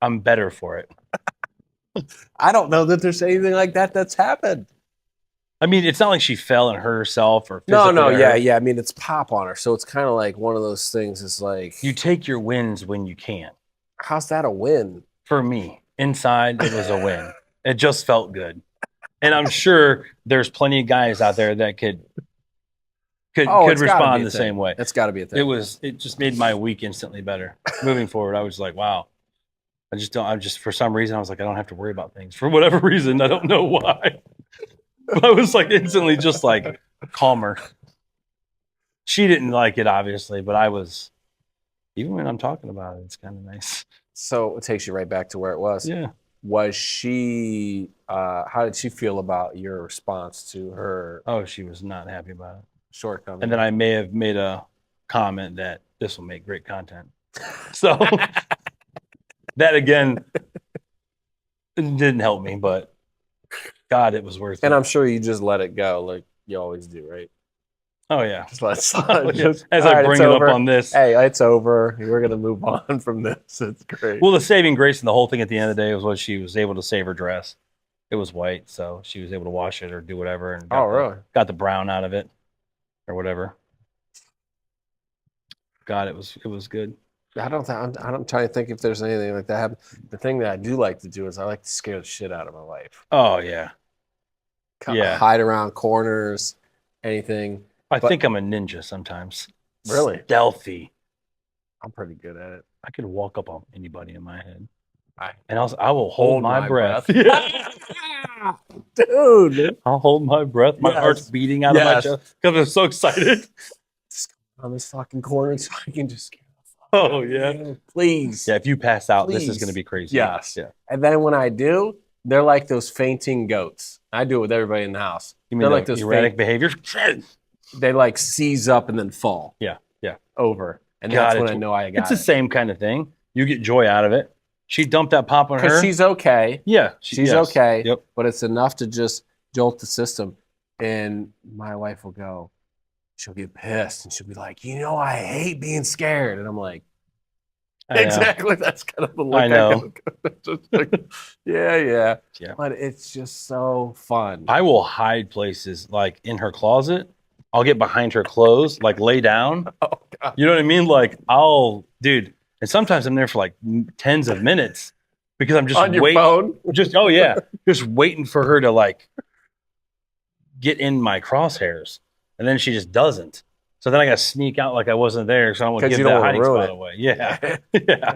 S1: I'm better for it.
S2: I don't know that there's anything like that that's happened.
S1: I mean, it's not like she fell and hurt herself or
S2: No,
S1: physically hurt.
S2: yeah. I mean, it's pop on her, so it's kind of like one of those things. Is like,
S1: You take your wins when you can.
S2: how's that a win?
S1: For me, inside it was a win. It just felt good, and I'm sure there's plenty of guys out there that could
S2: It's gotta be
S1: respond
S2: a
S1: the
S2: thing.
S1: same way.
S2: That's got to be a thing.
S1: It just made my week instantly better. Moving forward, I was like, wow. I'm just for some reason I was like, I don't have to worry about things for whatever reason. I don't know why. But I was like instantly just like calmer. She didn't like it, obviously, but I was, even when I'm talking about it, it's kind of nice.
S2: So it takes you right back to where it was.
S1: Yeah.
S2: Was she? How did she feel about your response to her
S1: Oh, she was not happy about it.
S2: shortcoming?
S1: And then I may have made a comment that this will make great content. So that again didn't help me, but God, it was worth it.
S2: And I'm sure you just let it go, like you always do, right?
S1: Oh yeah.
S2: Just let it slide. Just,
S1: As
S2: all
S1: I
S2: right,
S1: bring
S2: it's
S1: it
S2: over.
S1: up on this.
S2: Hey, it's over. We're gonna move on from this. It's great.
S1: Well, the saving grace in the whole thing at the end of the day was what she was able to save her dress. It was white, so she was able to wash it or do whatever, and
S2: really?
S1: got the brown out of it or whatever. God, it was good.
S2: I'm trying to think if there's anything like that happen. The thing that I do like to do is I like to scare the shit out of my wife.
S1: Oh yeah. Yeah.
S2: Hide around corners, anything.
S1: I think I'm a ninja sometimes.
S2: Really?
S1: Stealthy.
S2: I'm pretty good at it.
S1: I could walk up on anybody in my head.
S2: I
S1: will hold my breath.
S2: Dude.
S1: I'll hold my breath. My
S2: Yes.
S1: heart's beating out of my
S2: Yes.
S1: chest because I'm so excited.
S2: On this fucking corner so I can just scare the fuck
S1: Oh,
S2: out of
S1: yeah.
S2: you. Please.
S1: Yeah, if you pass out, this is
S2: Please.
S1: going to be crazy.
S2: Yes.
S1: Yeah.
S2: And then when I do, they're like those fainting goats. I do it with everybody in the house.
S1: You mean
S2: They're
S1: like
S2: like those
S1: erratic behavior?
S2: They like seize up and then fall.
S1: Yeah. Yeah.
S2: Over. And
S1: God,
S2: that's when
S1: it's-
S2: I know I got
S1: It's the same kind of thing. You get joy out of it. She dumped that pop on her.
S2: Because she's okay.
S1: Yeah.
S2: She's
S1: yes.
S2: okay.
S1: Yep.
S2: But it's enough to just jolt the system. And my wife will go, she'll get pissed and she'll be like, I hate being scared. And I'm like,
S1: I know.
S2: exactly. That's kind of the look
S1: I know.
S2: just like, yeah.
S1: Yeah.
S2: But it's just so fun.
S1: I will hide places like in her closet I'll get behind her clothes, like lay down.
S2: Oh God.
S1: You know what I mean? Like dude, and sometimes I'm there for like tens of minutes because I'm just
S2: On your phone?
S1: oh yeah, just waiting for her to like get in my crosshairs, and then she just doesn't. So then I got to sneak out like I wasn't there, so I don't want to
S2: 'Cause
S1: give
S2: you don't
S1: that
S2: wanna
S1: hiding
S2: ruin
S1: spot
S2: it.
S1: away. Yeah, yeah,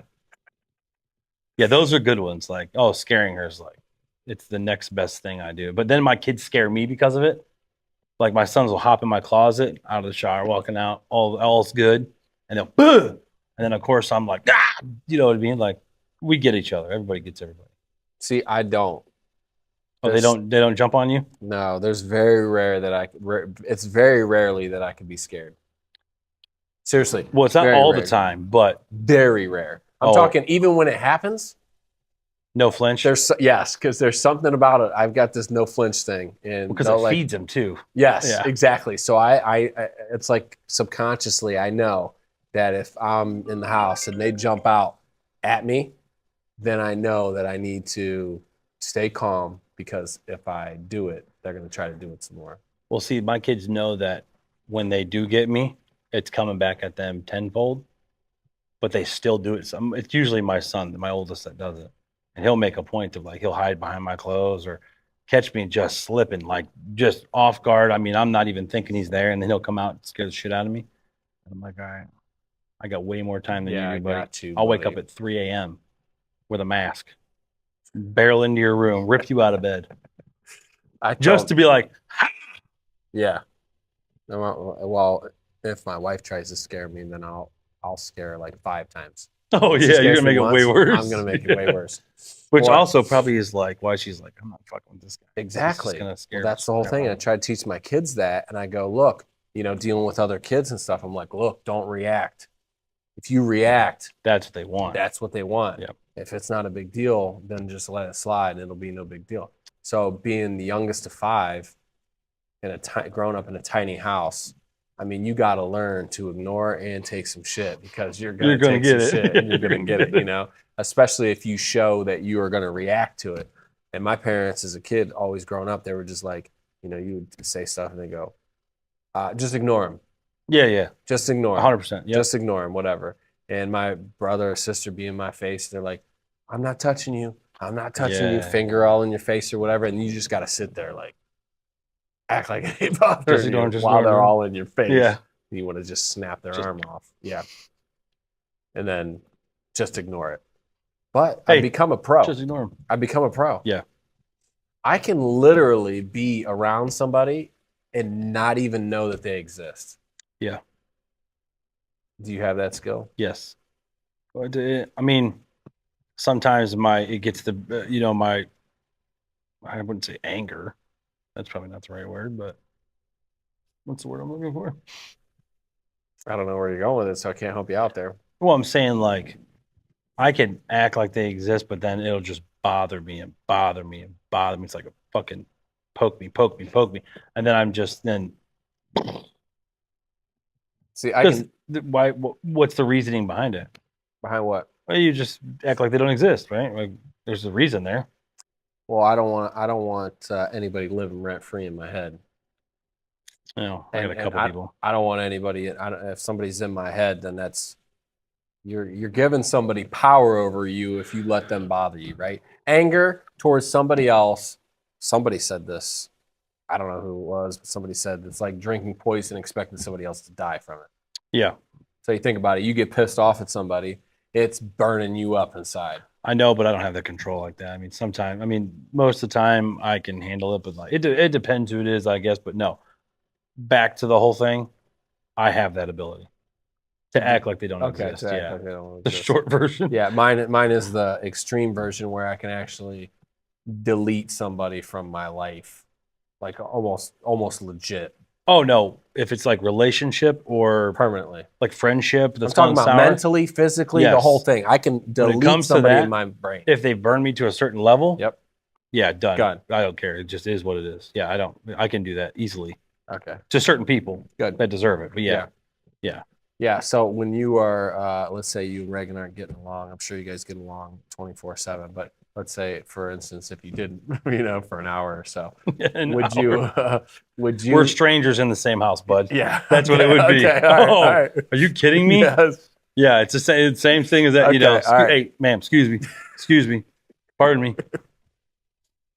S1: yeah. Those are good ones. Like, oh, scaring her is like it's the next best thing I do. But then my kids scare me because of it. Like my sons will hop in my closet out of the shower, walking out, all's good, and they'll, "Buh!" And then of course I'm like, ah, you know what I mean? Like we get each other. Everybody gets everybody.
S2: See, I don't.
S1: Oh,
S2: There's,
S1: they don't jump on you?
S2: no, there's very rare that it's very rarely that I can be scared. Seriously,
S1: Well, it's not
S2: very
S1: all the
S2: rare.
S1: time, but
S2: Very rare. I'm
S1: Oh.
S2: talking even when it happens.
S1: no flinch.
S2: Yes, because there's something about it. I've got this no flinch thing, and
S1: Because
S2: they'll
S1: it
S2: like
S1: feeds them too.
S2: yes,
S1: Yeah.
S2: exactly. So I, it's like subconsciously I know that if I'm in the house and they jump out at me, then I know that I need to stay calm because if I do it, they're going to try to do it some more.
S1: Well, see, my kids know that when they do get me, it's coming back at them tenfold, but they still do it. It's usually my son, my oldest, that does it. And he'll make a point of like, he'll hide behind my clothes or catch me just slipping, like just off guard. I mean, I'm not even thinking he's there. And then he'll come out and scare the shit out of me. And I'm like, all right, I got way more time than
S2: Yeah, I
S1: you do, buddy.
S2: got you,
S1: I'll wake
S2: buddy.
S1: up at 3 a.m. with a mask, barrel into your room, rip you out of bed. Just to be like,
S2: yeah. Well, if my wife tries to scare me, then I'll scare her like 5 times.
S1: oh
S2: If she
S1: yeah, you're
S2: scares
S1: gonna
S2: me
S1: make it way
S2: once,
S1: worse.
S2: I'm gonna make it way worse.
S1: Which
S2: Or-
S1: also probably is like why she's like, I'm not fucking with this guy.
S2: Exactly.
S1: He's gonna scare
S2: Well, that's the whole thing. I try to teach my kids that, and I go, look, dealing with other kids and stuff. I'm like, look, don't react. If you react,
S1: That's what they want.
S2: that's what they want.
S1: Yep.
S2: If it's not a big deal, then just let it slide, and it'll be no big deal. So, being the youngest of 5, growing up in a tiny house, I mean, you got to learn to ignore and take some shit because you're gonna take
S1: get
S2: some
S1: it.
S2: shit and you're gonna get it. Especially if you show that you are gonna react to it. And my parents, as a kid, always growing up, they were just like, you would say stuff and they go, just ignore him.
S1: Yeah.
S2: Just ignore him.
S1: 100%. Yeah.
S2: Just ignore him, whatever. And my brother or sister be in my face, they're like, I'm not touching you. I'm not touching you.
S1: Yeah.
S2: Finger all in your face or whatever. And you just got to sit there like, act like it ain't bothering
S1: Just
S2: you
S1: ignore 'em, just
S2: while
S1: ignore
S2: they're
S1: 'em.
S2: all in your face.
S1: Yeah.
S2: You want to just snap their
S1: Just-
S2: arm off. Yeah. And then just ignore it. But I
S1: Hey,
S2: become a pro.
S1: Just ignore him.
S2: I become a pro.
S1: Yeah.
S2: I can literally be around somebody and not even know that they exist.
S1: Yeah.
S2: Do you have that skill?
S1: Yes. But I mean, sometimes it gets the my I wouldn't say anger. That's probably not the right word, but what's the word I'm looking for?
S2: I don't know where you're going with it, so I can't help you out there.
S1: Well, I'm saying like I can act like they exist, but then it'll just bother me and bother me and bother me. It's like a fucking poke me, and then I'm just then.
S2: See,
S1: Why? What's the reasoning behind it?
S2: behind what?
S1: Well, you just act like they don't exist, right? Like there's a reason there.
S2: Well, I don't want anybody living rent free in my head.
S1: I got a
S2: And
S1: couple people.
S2: I don't want anybody. If somebody's in my head, then you're giving somebody power over you if you let them bother you, right? Anger towards somebody else. Somebody said this. I don't know who it was, but somebody said it's like drinking poison, expecting somebody else to die from it.
S1: Yeah,
S2: So you think about it. You get pissed off at somebody, it's burning you up inside.
S1: I know, but I don't have the control like that. I mean, most of the time I can handle it, but like it depends who it is, I guess. But no, back to the whole thing. I have that ability to act like they don't exist.
S2: to act
S1: Yeah,
S2: like they don't
S1: the
S2: exist.
S1: short version.
S2: Yeah, mine is the extreme version where I can actually delete somebody from my life, like almost legit,
S1: Oh no, if it's like relationship or
S2: permanently.
S1: like friendship,
S2: I'm
S1: that's
S2: talking
S1: gone
S2: about
S1: sour.
S2: mentally, physically, the
S1: Yes.
S2: whole thing. I can delete
S1: comes to
S2: somebody
S1: that,
S2: in my brain.
S1: If they burn me to a certain level,
S2: Yep.
S1: yeah, done.
S2: Done.
S1: I don't care. It just is what it is. Yeah, I can do that easily
S2: Okay.
S1: to certain people
S2: Good.
S1: that deserve it. But yeah.
S2: Yeah. So when you are, let's say you and Reagan aren't getting along, I'm sure you guys get along 24/7. But let's say, for instance, if you did, you know, for an hour or so,
S1: An
S2: would you,
S1: hour.
S2: would
S1: We're
S2: you,
S1: strangers in the same house, bud.
S2: yeah,
S1: That's what it
S2: okay,
S1: would be.
S2: okay, all right, all
S1: Oh,
S2: right.
S1: are you kidding me?
S2: Yes.
S1: Yeah, it's the same thing as that. You know,
S2: Okay, all right.
S1: hey, ma'am, excuse me, pardon me.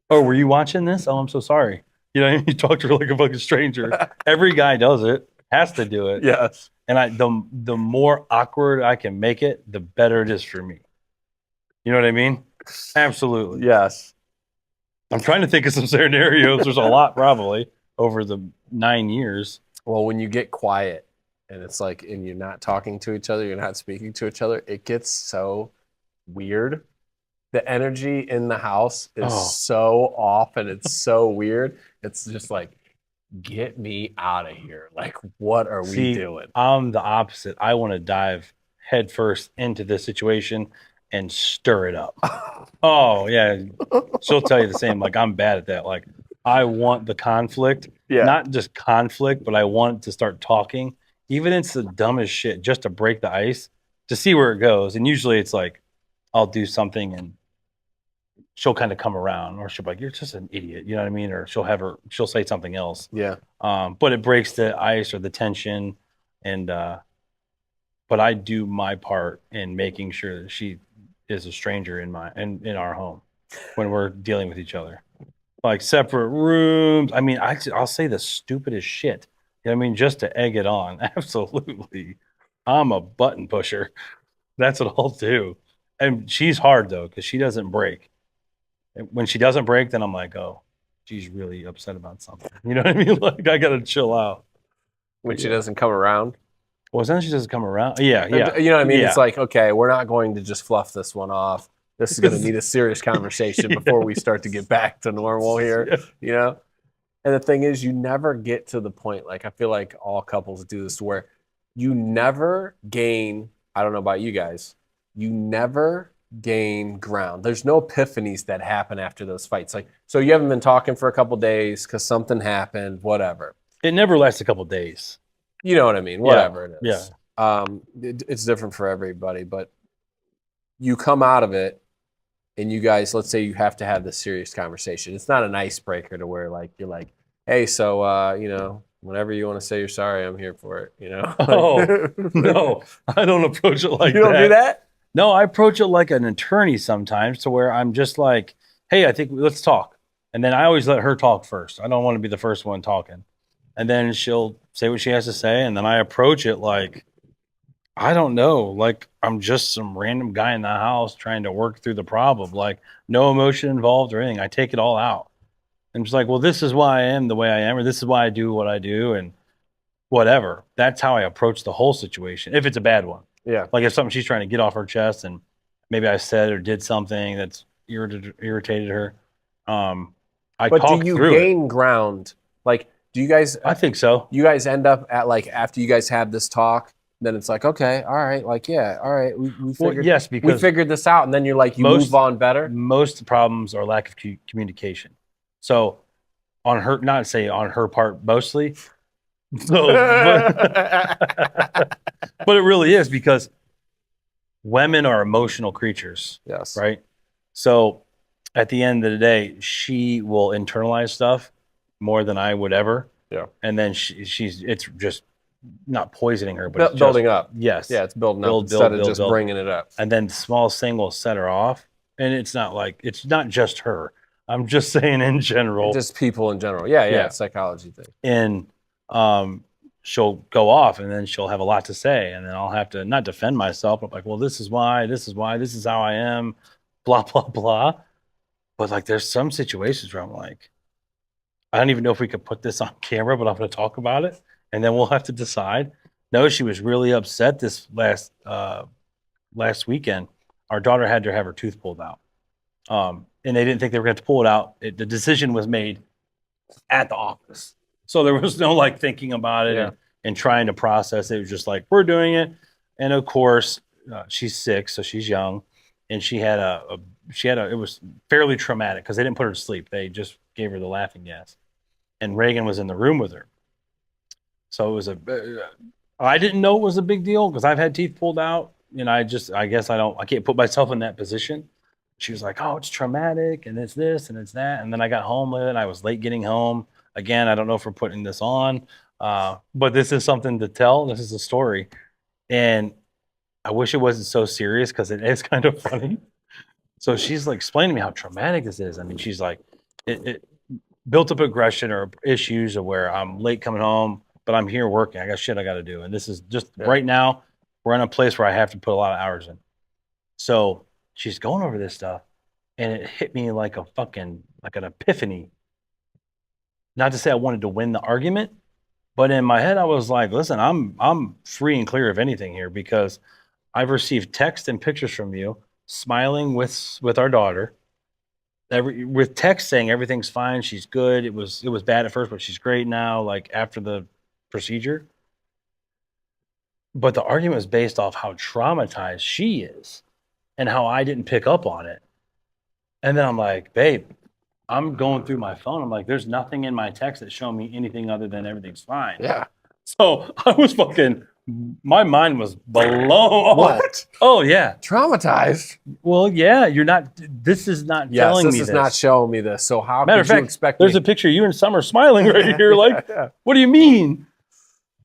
S1: Oh, were you watching this? Oh, I'm so sorry. You know, you talk to her like a fucking stranger. Every guy does it, has to do it.
S2: Yes.
S1: And the more awkward I can make it, the better it is for me. You know what I mean? Absolutely.
S2: Yes.
S1: I'm trying to think of some scenarios. There's a lot probably over the 9 years.
S2: Well, when you get quiet and it's like, and you're not talking to each other, you're not speaking to each other, it gets so weird. The energy in the house is
S1: Oh.
S2: so off and it's so weird. It's just like, get me out of here. Like, what are we
S1: See,
S2: doing?
S1: I'm the opposite. I want to dive headfirst into this situation and stir it up. Oh, yeah. She'll tell you the same. Like, I'm bad at that. Like, I want the conflict,
S2: Yeah.
S1: not just conflict, but I want to start talking, even it's the dumbest shit, just to break the ice, to see where it goes. And usually it's like, I'll do something and she'll kind of come around, or she'll be like, "You're just an idiot," you know what I mean? Or she'll say something else.
S2: Yeah.
S1: But it breaks the ice or the tension, and but I do my part in making sure that she is a stranger in our home when we're dealing with each other, like separate rooms. I mean, I'll say the stupidest shit. You know what I mean, just to egg it on. Absolutely, I'm a button pusher. That's what I'll do. And she's hard though because she doesn't break. When she doesn't break, then I'm like, oh, she's really upset about something. You know what I mean? Like I gotta chill out.
S2: When
S1: But
S2: she
S1: yeah.
S2: doesn't come around.
S1: Well, then she doesn't come around. Yeah, yeah.
S2: You know what I mean?
S1: Yeah.
S2: It's like, okay, we're not going to just fluff this one off. This is going to need a serious conversation before we start to get back to normal here,
S1: Yeah.
S2: you know? And the thing is, you never get to the point, like, I feel like all couples do this, where you never gain, I don't know about you guys, you never gain ground. There's no epiphanies that happen after those fights. Like, so you haven't been talking for a couple days because something happened, whatever.
S1: It never lasts a couple days.
S2: You know what I mean? Whatever it is.
S1: Yeah.
S2: It's different for everybody, but you come out of it and you guys, let's say you have to have this serious conversation. It's not an icebreaker to where like you're like, hey, so you know, whenever you want to say you're sorry, I'm here for it. You know?
S1: Oh no, I don't approach it like
S2: you don't
S1: that.
S2: do that?
S1: No, I approach it like an attorney sometimes, to where I'm just like, hey, I think let's talk, and then I always let her talk first. I don't want to be the first one talking, and then she'll say what she has to say, and then I approach it like, I don't know, like I'm just some random guy in the house trying to work through the problem, like no emotion involved or anything. I take it all out. I'm just like, well, this is why I am the way I am, or this is why I do what I do, and whatever. That's how I approach the whole situation. If it's a bad one,
S2: Yeah.
S1: like if something she's trying to get off her chest, and maybe I said or did something that's irritated her, I
S2: But
S1: talk
S2: do you
S1: through it.
S2: gain ground? Like, do you guys?
S1: I think so.
S2: You guys end up at like after you guys have this talk, then it's like, okay, all right, like yeah, all right, we
S1: Well,
S2: figured
S1: yes,
S2: we
S1: because
S2: figured this out, and then you're like you
S1: most-
S2: move on better.
S1: most problems are lack of communication. So on her, not say on her part mostly. So, but it really is, because women are emotional creatures,
S2: Yes.
S1: right? So at the end of the day, she will internalize stuff more than I would ever.
S2: Yeah.
S1: And then it's just not poisoning her, but it's
S2: Building
S1: just,
S2: up.
S1: yes.
S2: Yeah, it's building
S1: Build,
S2: up
S1: build,
S2: instead of
S1: build,
S2: just
S1: build.
S2: bringing it up.
S1: And then small thing will set her off. And it's not just her. I'm just saying in general.
S2: Just people in general. Yeah,
S1: Yeah.
S2: it's a psychology thing.
S1: And she'll go off, and then she'll have a lot to say, and then I'll have to not defend myself, but like, well, this is why, this is how I am, blah blah blah. But like, there's some situations where I'm like, I don't even know if we could put this on camera, but I'm going to talk about it, and then we'll have to decide. No, she was really upset this last weekend. Our daughter had to have her tooth pulled out, and they didn't think they were going to pull it out. The decision was made at the office. So there was no like thinking about it and trying to process it. It was just like, we're doing it. And of course, she's 6, so she's young. And she had it was fairly traumatic because they didn't put her to sleep. They just gave her the laughing gas. And Reagan was in the room with her. So it was I didn't know it was a big deal because I've had teeth pulled out. And I guess I can't put myself in that position. She was like, "Oh, it's traumatic, and it's this, and it's that." And then I got home with it. And I was late getting home. Again, I don't know if we're putting this on, but this is something to tell. This is a story, and I wish it wasn't so serious because it is kind of funny. So she's like explaining to me how traumatic this is. I mean, she's like, it built up aggression or issues of where I'm late coming home, but I'm here working. I got shit I got to do, and this is just right now. We're in a place where I have to put a lot of hours in. So she's going over this stuff, and it hit me like a fucking like an epiphany. Not to say I wanted to win the argument, but in my head I was like, listen, I'm free and clear of anything here because I've received text and pictures from you smiling with our daughter. With text saying everything's fine, she's good. It was bad at first, but she's great now, like after the procedure. But the argument was based off how traumatized she is and how I didn't pick up on it. And then I'm like, babe, I'm going through my phone. I'm like, there's nothing in my text that's showing me anything other than everything's fine.
S2: Yeah.
S1: So I was fucking, my mind was blown.
S2: What?
S1: Oh yeah.
S2: Traumatized?
S1: Well, yeah, you're not, this is not
S2: Yes,
S1: telling me
S2: this is not showing me this. So how
S1: Matter of
S2: could you
S1: fact,
S2: expect
S1: there's
S2: me?
S1: a picture of you and Summer smiling right here. Like,
S2: Yeah.
S1: what do you mean?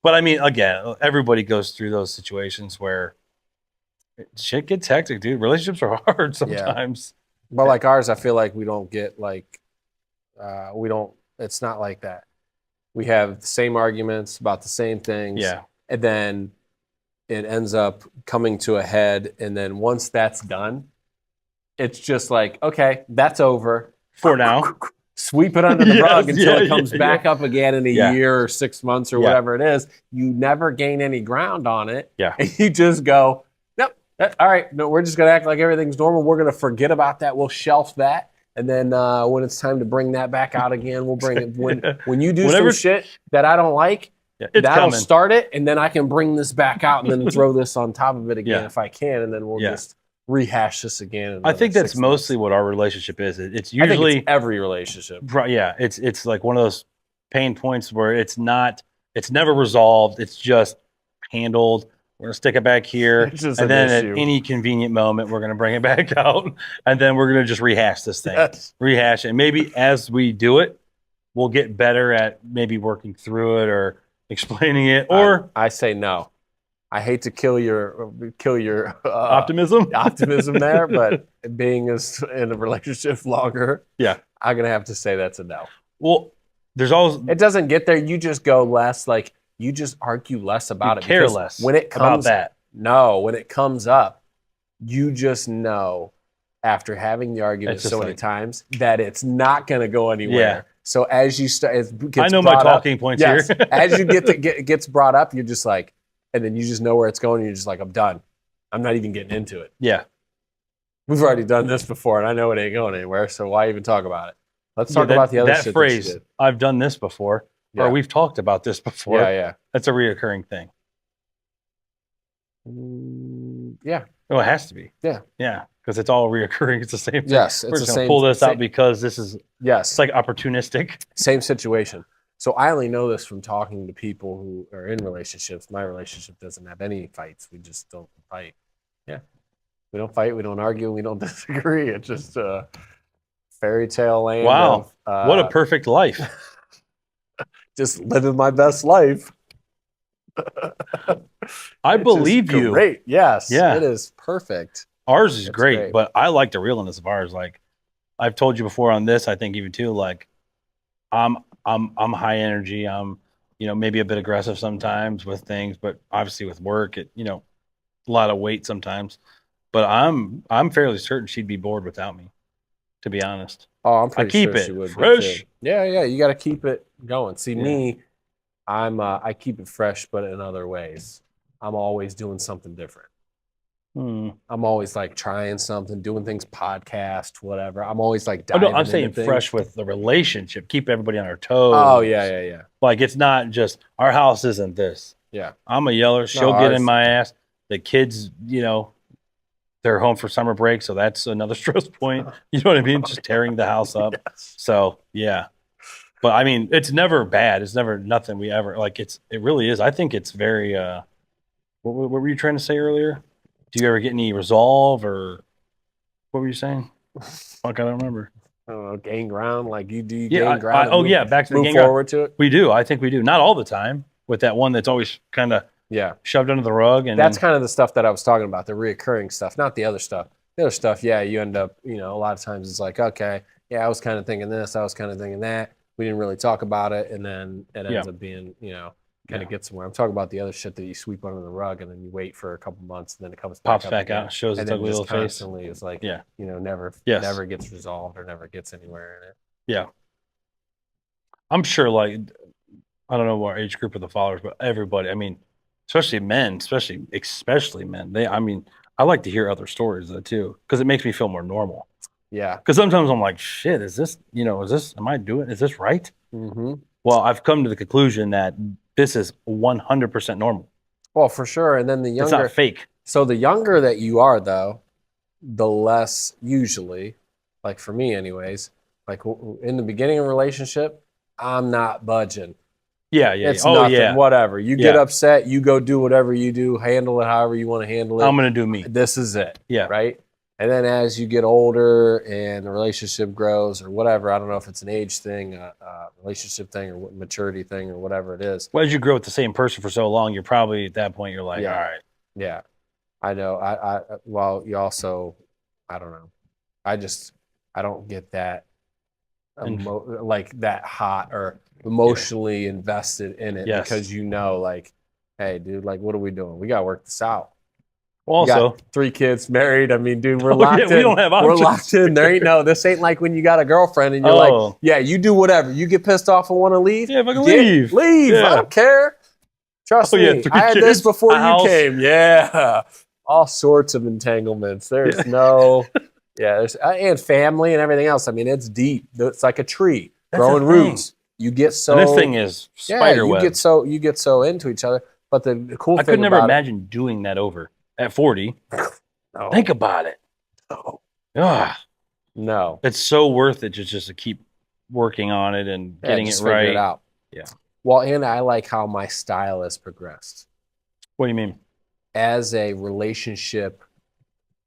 S1: But I mean, again, everybody goes through those situations where shit gets hectic, dude. Relationships are hard sometimes.
S2: But like ours, I feel like we don't get like, we don't, it's not like that. We have the same arguments about the same things.
S1: Yeah.
S2: And then it ends up coming to a head. And then once that's done, it's just like, okay, that's over.
S1: For now.
S2: Sweep it under the rug until it comes
S1: yeah.
S2: back up again in a year or 6 months or whatever it is. You never gain any ground on it.
S1: Yeah.
S2: And you just go, nope, all right, no, we're just going to act like everything's normal. We're going to forget about that. We'll shelf that. And then when it's time to bring that back out again, we'll bring it. When you do some shit that I don't like, that'll start it. And then I can bring this back out and then throw this on top of it again if I can. And then we'll just rehash this again.
S1: I think that's mostly what our relationship is. It's usually
S2: I think it's every relationship.
S1: Yeah, it's like one of those pain points where it's never resolved. It's just handled. We're gonna stick it back here, and then at any convenient moment, we're gonna bring it back out, and then we're gonna just rehash this thing, rehash it. And maybe as we do it, we'll get better at maybe working through it or explaining it. Or
S2: I say no. I hate to kill your
S1: optimism
S2: there, but being in a relationship longer, I'm gonna have to say that's a no.
S1: Well, there's always
S2: it doesn't get there. You just go less, like you just argue less about it.
S1: Care less
S2: when it comes
S1: about that.
S2: No, when it comes up, you just know after having the argument so many times that it's not gonna go anywhere. Yeah. So as you start,
S1: I know my talking points here.
S2: As you gets brought up, you're just like. And then you just know where it's going. And you're just like, I'm done. I'm not even getting into it.
S1: Yeah.
S2: We've already done this before, and I know it ain't going anywhere. So why even talk about it? Let's talk about the other shit. That
S1: phrase, I've done this before, or we've talked about this before.
S2: Yeah.
S1: That's a reoccurring thing.
S2: Yeah.
S1: Oh, it has to be.
S2: Yeah.
S1: Yeah. Because it's all reoccurring. It's the same thing.
S2: Yes.
S1: We're just going to pull this out because this is, it's like opportunistic.
S2: Same situation. So I only know this from talking to people who are in relationships. My relationship doesn't have any fights. We just don't fight. Yeah. We don't fight. We don't argue. We don't disagree. It's just a fairy tale land.
S1: Wow. What a perfect life.
S2: Just living my best life.
S1: I believe you.
S2: Great. Yes. Yeah. It is perfect.
S1: Ours is great, but I like the realness of ours. Like I've told you before on this, I think even too, like I'm high energy. I'm, maybe a bit aggressive sometimes with things, but obviously with work, a lot of weight sometimes. But I'm fairly certain she'd be bored without me, to be honest.
S2: Oh, I'm pretty sure she would.
S1: Fresh.
S2: Yeah. You got to keep it going. See, me, I keep it fresh, but in other ways. I'm always doing something different. I'm always like trying something, doing things, podcast, whatever. I'm always like diving
S1: I'm saying fresh with the relationship, keep everybody on our toes.
S2: Oh, yeah.
S1: Like it's not just our house isn't this.
S2: Yeah.
S1: I'm a yeller. She'll get in my ass. The kids, they're home for summer break, so that's another stress point. You know what I mean? Just tearing the house up. Yes. So yeah. But I mean, it's never bad. It's never nothing we ever like. It really is. I think it's very. What were you trying to say earlier? Do you ever get any resolve or what were you saying? Fuck, I don't remember.
S2: I don't know, gain ground. Like you do, you
S1: Yeah.
S2: gain ground. And
S1: Oh
S2: move,
S1: yeah, back to the
S2: move
S1: game ground.
S2: forward to it.
S1: We do. I think we do. Not all the time with that one that's always kind of
S2: Yeah,
S1: shoved under the rug. And
S2: that's
S1: then,
S2: kind of the stuff that I was talking about, the reoccurring stuff, not the other stuff. The other stuff, yeah, you end up, a lot of times it's like, okay, yeah, I was kind of thinking this, I was kind of thinking that. We didn't really talk about it, and then it ends up being, kind of get somewhere. I'm talking about the other shit that you sweep under the rug, and then you wait for a couple months, and then it comes back
S1: pops
S2: up
S1: back
S2: again,
S1: out, shows
S2: and
S1: its
S2: then
S1: ugly
S2: just
S1: little face.
S2: constantly is like,
S1: Yeah.
S2: never gets resolved or never gets anywhere in it.
S1: Yeah. I'm sure, like, I don't know what age group of the followers, but everybody, I mean, especially men, especially men, I mean, I like to hear other stories though too, because it makes me feel more normal.
S2: Yeah.
S1: Because sometimes I'm like, shit, is this, is this right?
S2: Mm-hmm.
S1: Well, I've come to the conclusion that this is 100% normal.
S2: Well, for sure. And then the
S1: It's
S2: younger,
S1: not fake.
S2: so the younger that you are, though, the less usually, like for me, anyways, like in the beginning of a relationship, I'm not budging.
S1: Yeah, yeah.
S2: It's
S1: Oh,
S2: nothing,
S1: yeah.
S2: whatever. You get
S1: Yeah.
S2: upset, you go do whatever you do, handle it however you want to handle it.
S1: I'm gonna do me.
S2: This is it.
S1: Yeah.
S2: Right. And then as you get older and the relationship grows or whatever, I don't know if it's an age thing, a relationship thing, or maturity thing, or whatever it is.
S1: Well, as you grow with the same person for so long, you're probably at that point, you're like,
S2: Yeah.
S1: all right.
S2: Yeah. I know. Well, you also, I don't know. I don't get that, like that hot or emotionally invested in it because like, hey, dude, like, what are we doing? We got to work this out.
S1: Also,
S2: got 3 kids, married. I mean, dude, we're locked in.
S1: We don't have options.
S2: We're locked in. There ain't this ain't like when you got a girlfriend and you're like, yeah, you do whatever. You get pissed off and want to leave.
S1: Yeah, fucking leave.
S2: Leave. Yeah. I don't care. Trust me.
S1: Yeah,
S2: I had this before you came. Yeah. All sorts of entanglements. There's there's and family and everything else. I mean, it's deep. It's like a tree growing roots. You get so.
S1: And this thing is spider web.
S2: You get so into each other. But the cool thing
S1: I could never imagine doing that over at 40.
S2: No.
S1: Think about it.
S2: No.
S1: Ugh.
S2: No.
S1: It's so worth it just to keep working on it and getting it right.
S2: It out.
S1: Yeah.
S2: Well, and I like how my style has progressed.
S1: What do you mean?
S2: As a relationship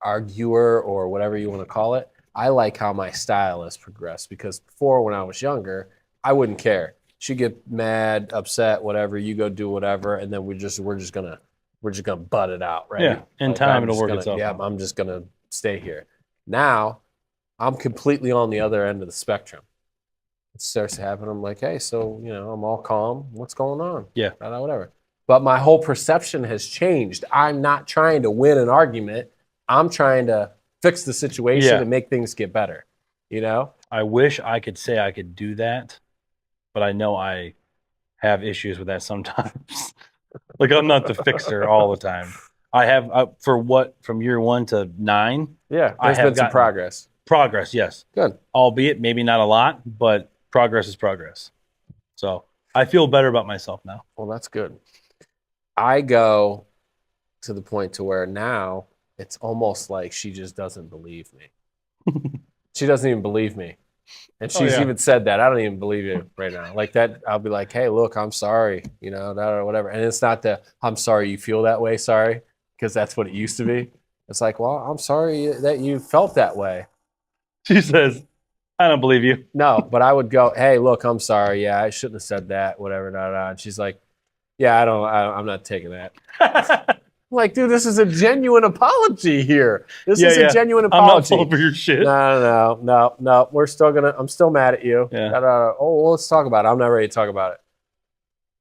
S2: arguer or whatever you want to call it, I like how my style has progressed because before, when I was younger, I wouldn't care. She'd get mad, upset, whatever. You go do whatever, and then we're just gonna butt it out, right?
S1: Yeah. In time, it'll work itself
S2: out. I'm just gonna stay here. Now, I'm completely on the other end of the spectrum. It starts to happen. I'm like, hey, so I'm all calm. What's going on?
S1: Yeah.
S2: Whatever. But my whole perception has changed. I'm not trying to win an argument. I'm trying to fix the situation and make things get better.
S1: I wish I could say I could do that, but I know I have issues with that sometimes. Like, I'm not the fixer all the time. I have from year 1 to 9.
S2: Yeah, there's been some progress.
S1: Progress, yes.
S2: Good.
S1: Albeit maybe not a lot, but progress is progress. So I feel better about myself now.
S2: Well, that's good. I go to the point to where now it's almost like she just doesn't believe me. She doesn't even believe me. And she's even said that. I don't even believe you right now. Like that, I'll be like, hey, look, I'm sorry, or whatever. And it's not the, I'm sorry you feel that way, sorry, because that's what it used to be. It's like, well, I'm sorry that you felt that way.
S1: She says, I don't believe you.
S2: No, but I would go, hey, look, I'm sorry. Yeah, I shouldn't have said that, whatever, And she's like, yeah, I'm not taking that. I'm like, dude, this is a genuine apology here. This is a genuine apology.
S1: I'm not falling for your shit.
S2: No. I'm still mad at you.
S1: Yeah.
S2: Oh, well, let's talk about it. I'm not ready to talk about it.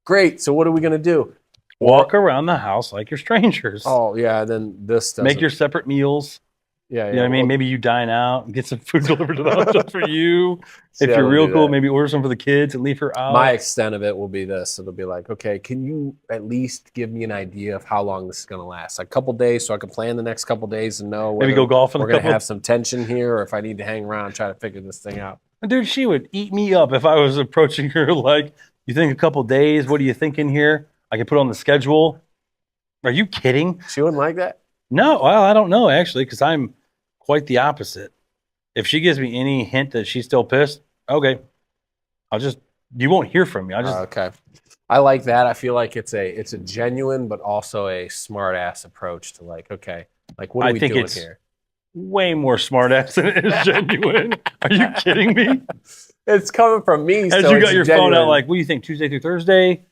S2: Great. So what are we going to do?
S1: Walk around the house like you're strangers.
S2: Oh, yeah. Then this doesn't.
S1: Make your separate meals.
S2: Yeah.
S1: You know what I mean? Maybe you dine out and get some food delivered to the house just for you. If you're real cool, maybe order some for the kids and leave her out.
S2: My extent of it will be this. It'll be like, okay, can you at least give me an idea of how long this is going to last? A couple days so I can plan the next couple days and know
S1: maybe go golfing.
S2: We're going to have some tension here or if I need to hang around and try to figure this thing out.
S1: Dude, she would eat me up if I was approaching her like, you think a couple days? What are you thinking here? I can put on the schedule. Are you kidding?
S2: She wouldn't like that?
S1: No, well, I don't know, actually, because I'm quite the opposite. If she gives me any hint that she's still pissed, okay, you won't hear from me.
S2: Okay. I like that. I feel like it's a genuine but also a smart ass approach to like, okay, like what are we doing here?
S1: way more smart ass than it is genuine. Are you kidding me?
S2: It's coming from me.
S1: As
S2: so
S1: you got
S2: it's
S1: your
S2: genuine.
S1: phone out, like, what do you think? Tuesday through Thursday?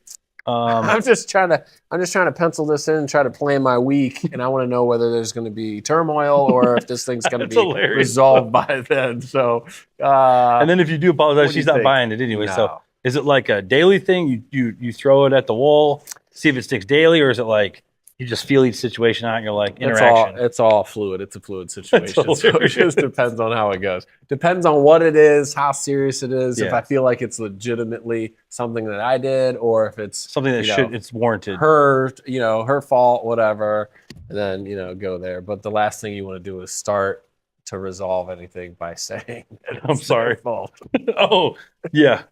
S2: I'm just trying to pencil this in and try to plan my week, and I want to know whether there's going to be turmoil or if this thing's going to be
S1: hilarious.
S2: resolved by then. So,
S1: and then if you do apologize,
S2: what do
S1: she's
S2: you
S1: not
S2: think?
S1: buying it anyway.
S2: No.
S1: So is it like a daily thing? You throw it at the wall, see if it sticks daily, or is it like you just feel each situation out and you're like interaction?
S2: It's all fluid. It's a fluid situation. So it
S1: hilarious.
S2: just depends on how it goes. Depends on what it is, how serious it is. If
S1: Yeah.
S2: I feel like it's legitimately something that I did, or if it's
S1: Something that it's warranted.
S2: her fault, whatever, and then go there. But the last thing you want to do is start to resolve anything by saying that
S1: I'm
S2: it's
S1: sorry.
S2: their fault.
S1: Oh, yeah.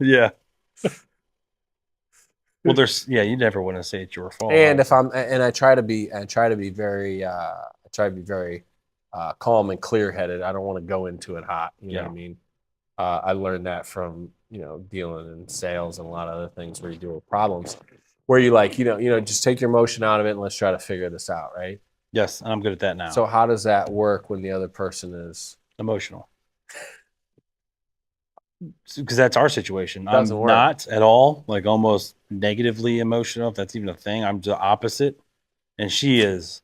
S1: Well, you never want to say it's your fault.
S2: And I try to be very calm and clear headed. I don't want to go into it hot. You know what I mean? I learned that from dealing in sales and a lot of other things where you deal with problems, where you just take your emotion out of it and let's try to figure this out, right?
S1: Yes, and I'm good at that now.
S2: So how does that work when the other person is
S1: emotional? Because that's our situation. I'm
S2: Doesn't work.
S1: not at all, like almost negatively emotional, if that's even a thing. I'm the opposite, and she is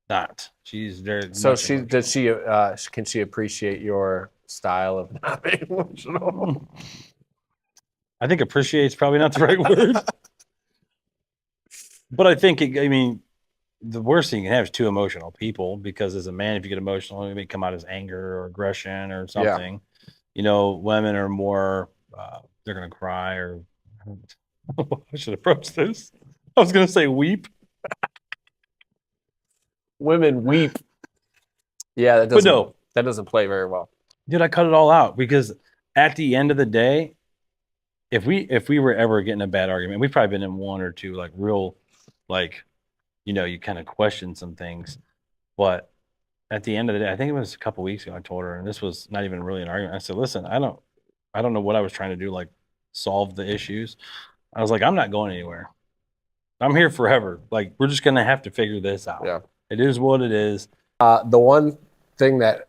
S1: not. She's very.
S2: So can she appreciate your style of not being emotional?
S1: I think appreciate's probably not the right word, but I think the worst thing you can have is two emotional people, because as a man, if you get emotional, it may come out as anger or aggression or something. Women are more, they're going to cry or I should approach this. I was going to say weep.
S2: Women weep. Yeah, that doesn't play very well.
S1: Dude, I cut it all out, because at the end of the day, if we were ever getting a bad argument, we've probably been in one or two, like real, like, you kind of question some things. But at the end of the day, I think it was a couple weeks ago, I told her, and this was not even really an argument. I said, listen, I don't know what I was trying to do, like solve the issues. I was like, I'm not going anywhere. I'm here forever. Like, we're just going to have to figure this out.
S2: Yeah.
S1: It is what it is.
S2: The one thing that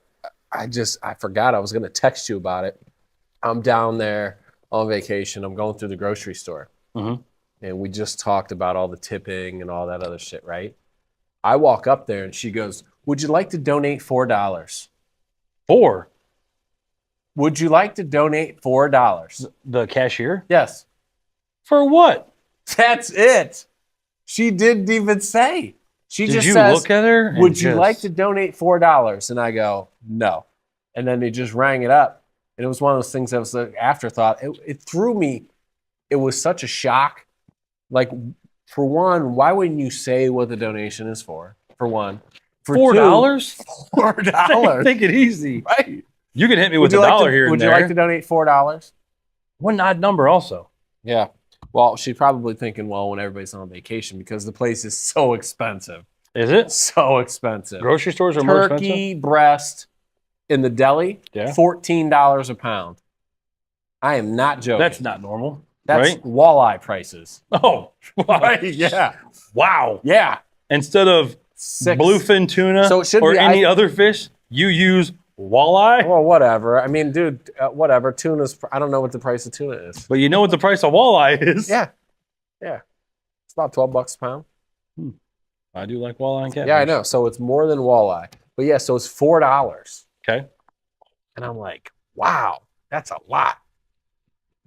S2: I forgot, I was going to text you about it. I'm down there on vacation. I'm going through the grocery store.
S1: Mm-hmm.
S2: And we just talked about all the tipping and all that other shit, right? I walk up there and she goes, would you like to donate $4?
S1: $4?
S2: Would you like to donate $4?
S1: The cashier?
S2: Yes.
S1: For what?
S2: That's it. She didn't even say. She
S1: Did
S2: just
S1: you
S2: says,
S1: look at her?
S2: would you like to donate $4? And I go, no. And then they just rang it up. And it was one of those things that was an afterthought. It threw me. It was such a shock. Like, for one, why wouldn't you say what the donation is for? For one. For
S1: $4?
S2: $4.
S1: Take it easy.
S2: Right.
S1: You can hit me with a dollar here and
S2: Would
S1: there.
S2: you like to donate $4?
S1: One odd number also.
S2: Yeah. Well, she's probably thinking, well, when everybody's on vacation, because the place is so expensive.
S1: Is it?
S2: So expensive.
S1: Grocery stores are more expensive?
S2: Turkey breast in the deli, $14 a pound. I am not joking.
S1: That's not normal.
S2: That's
S1: right?
S2: Walleye prices.
S1: Oh, wow.
S2: Right? Yeah.
S1: Wow.
S2: Yeah.
S1: Instead of bluefin tuna or any other fish, you use walleye?
S2: Well, whatever. I mean, dude, whatever. Tuna's, I don't know what the price of tuna is.
S1: But you know what the price of walleye is?
S2: Yeah. Yeah. It's about $12 a pound.
S1: I do like walleye and catfish.
S2: Yeah, I know. So it's more than walleye. But yeah, so it's $4.
S1: Okay.
S2: And I'm like, wow, that's a lot.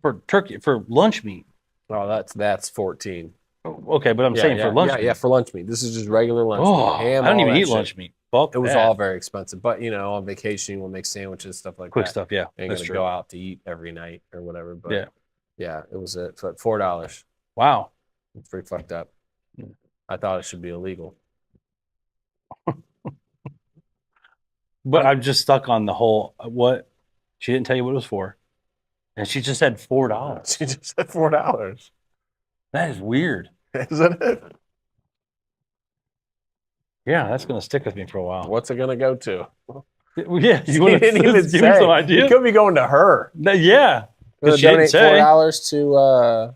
S1: For turkey, for lunch meat.
S2: Oh, that's 14.
S1: Okay, but I'm saying for lunch meat.
S2: Yeah, for lunch meat. This is just regular lunch meat. Ham,
S1: I don't even eat lunch meat.
S2: It was all very expensive. But, on vacation, we'll make sandwiches, stuff like that.
S1: Quick stuff, yeah.
S2: Ain't going to go out to eat every night or whatever. But yeah, it was $4.
S1: Wow.
S2: It's pretty fucked up. I thought it should be illegal.
S1: But I'm just stuck on the whole, what? She didn't tell you what it was for. And she just said $4.
S2: She just said $4.
S1: That is weird.
S2: Isn't it?
S1: Yeah, that's going to stick with me for a while.
S2: What's it going to go to?
S1: Yeah, you want to give me some idea?
S2: It could be going to her.
S1: Yeah.
S2: Because she donate $4 to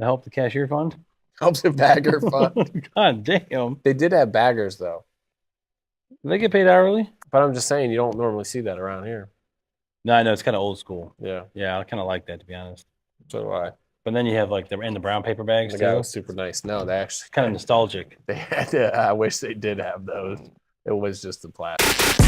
S1: help the cashier fund?
S2: Help the bagger fund.
S1: God damn.
S2: They did have baggers, though.
S1: Do they get paid hourly?
S2: But I'm just saying, you don't normally see that around here.
S1: No, I know it's kind of old school.
S2: Yeah,
S1: Yeah, I kind of like that, to be honest.
S2: so do I.
S1: But then you have like the brown paper bags
S2: The guy
S1: too.
S2: was super nice. No, they actually
S1: Kind of nostalgic.
S2: they had. I wish they did have those. It was just the plastic.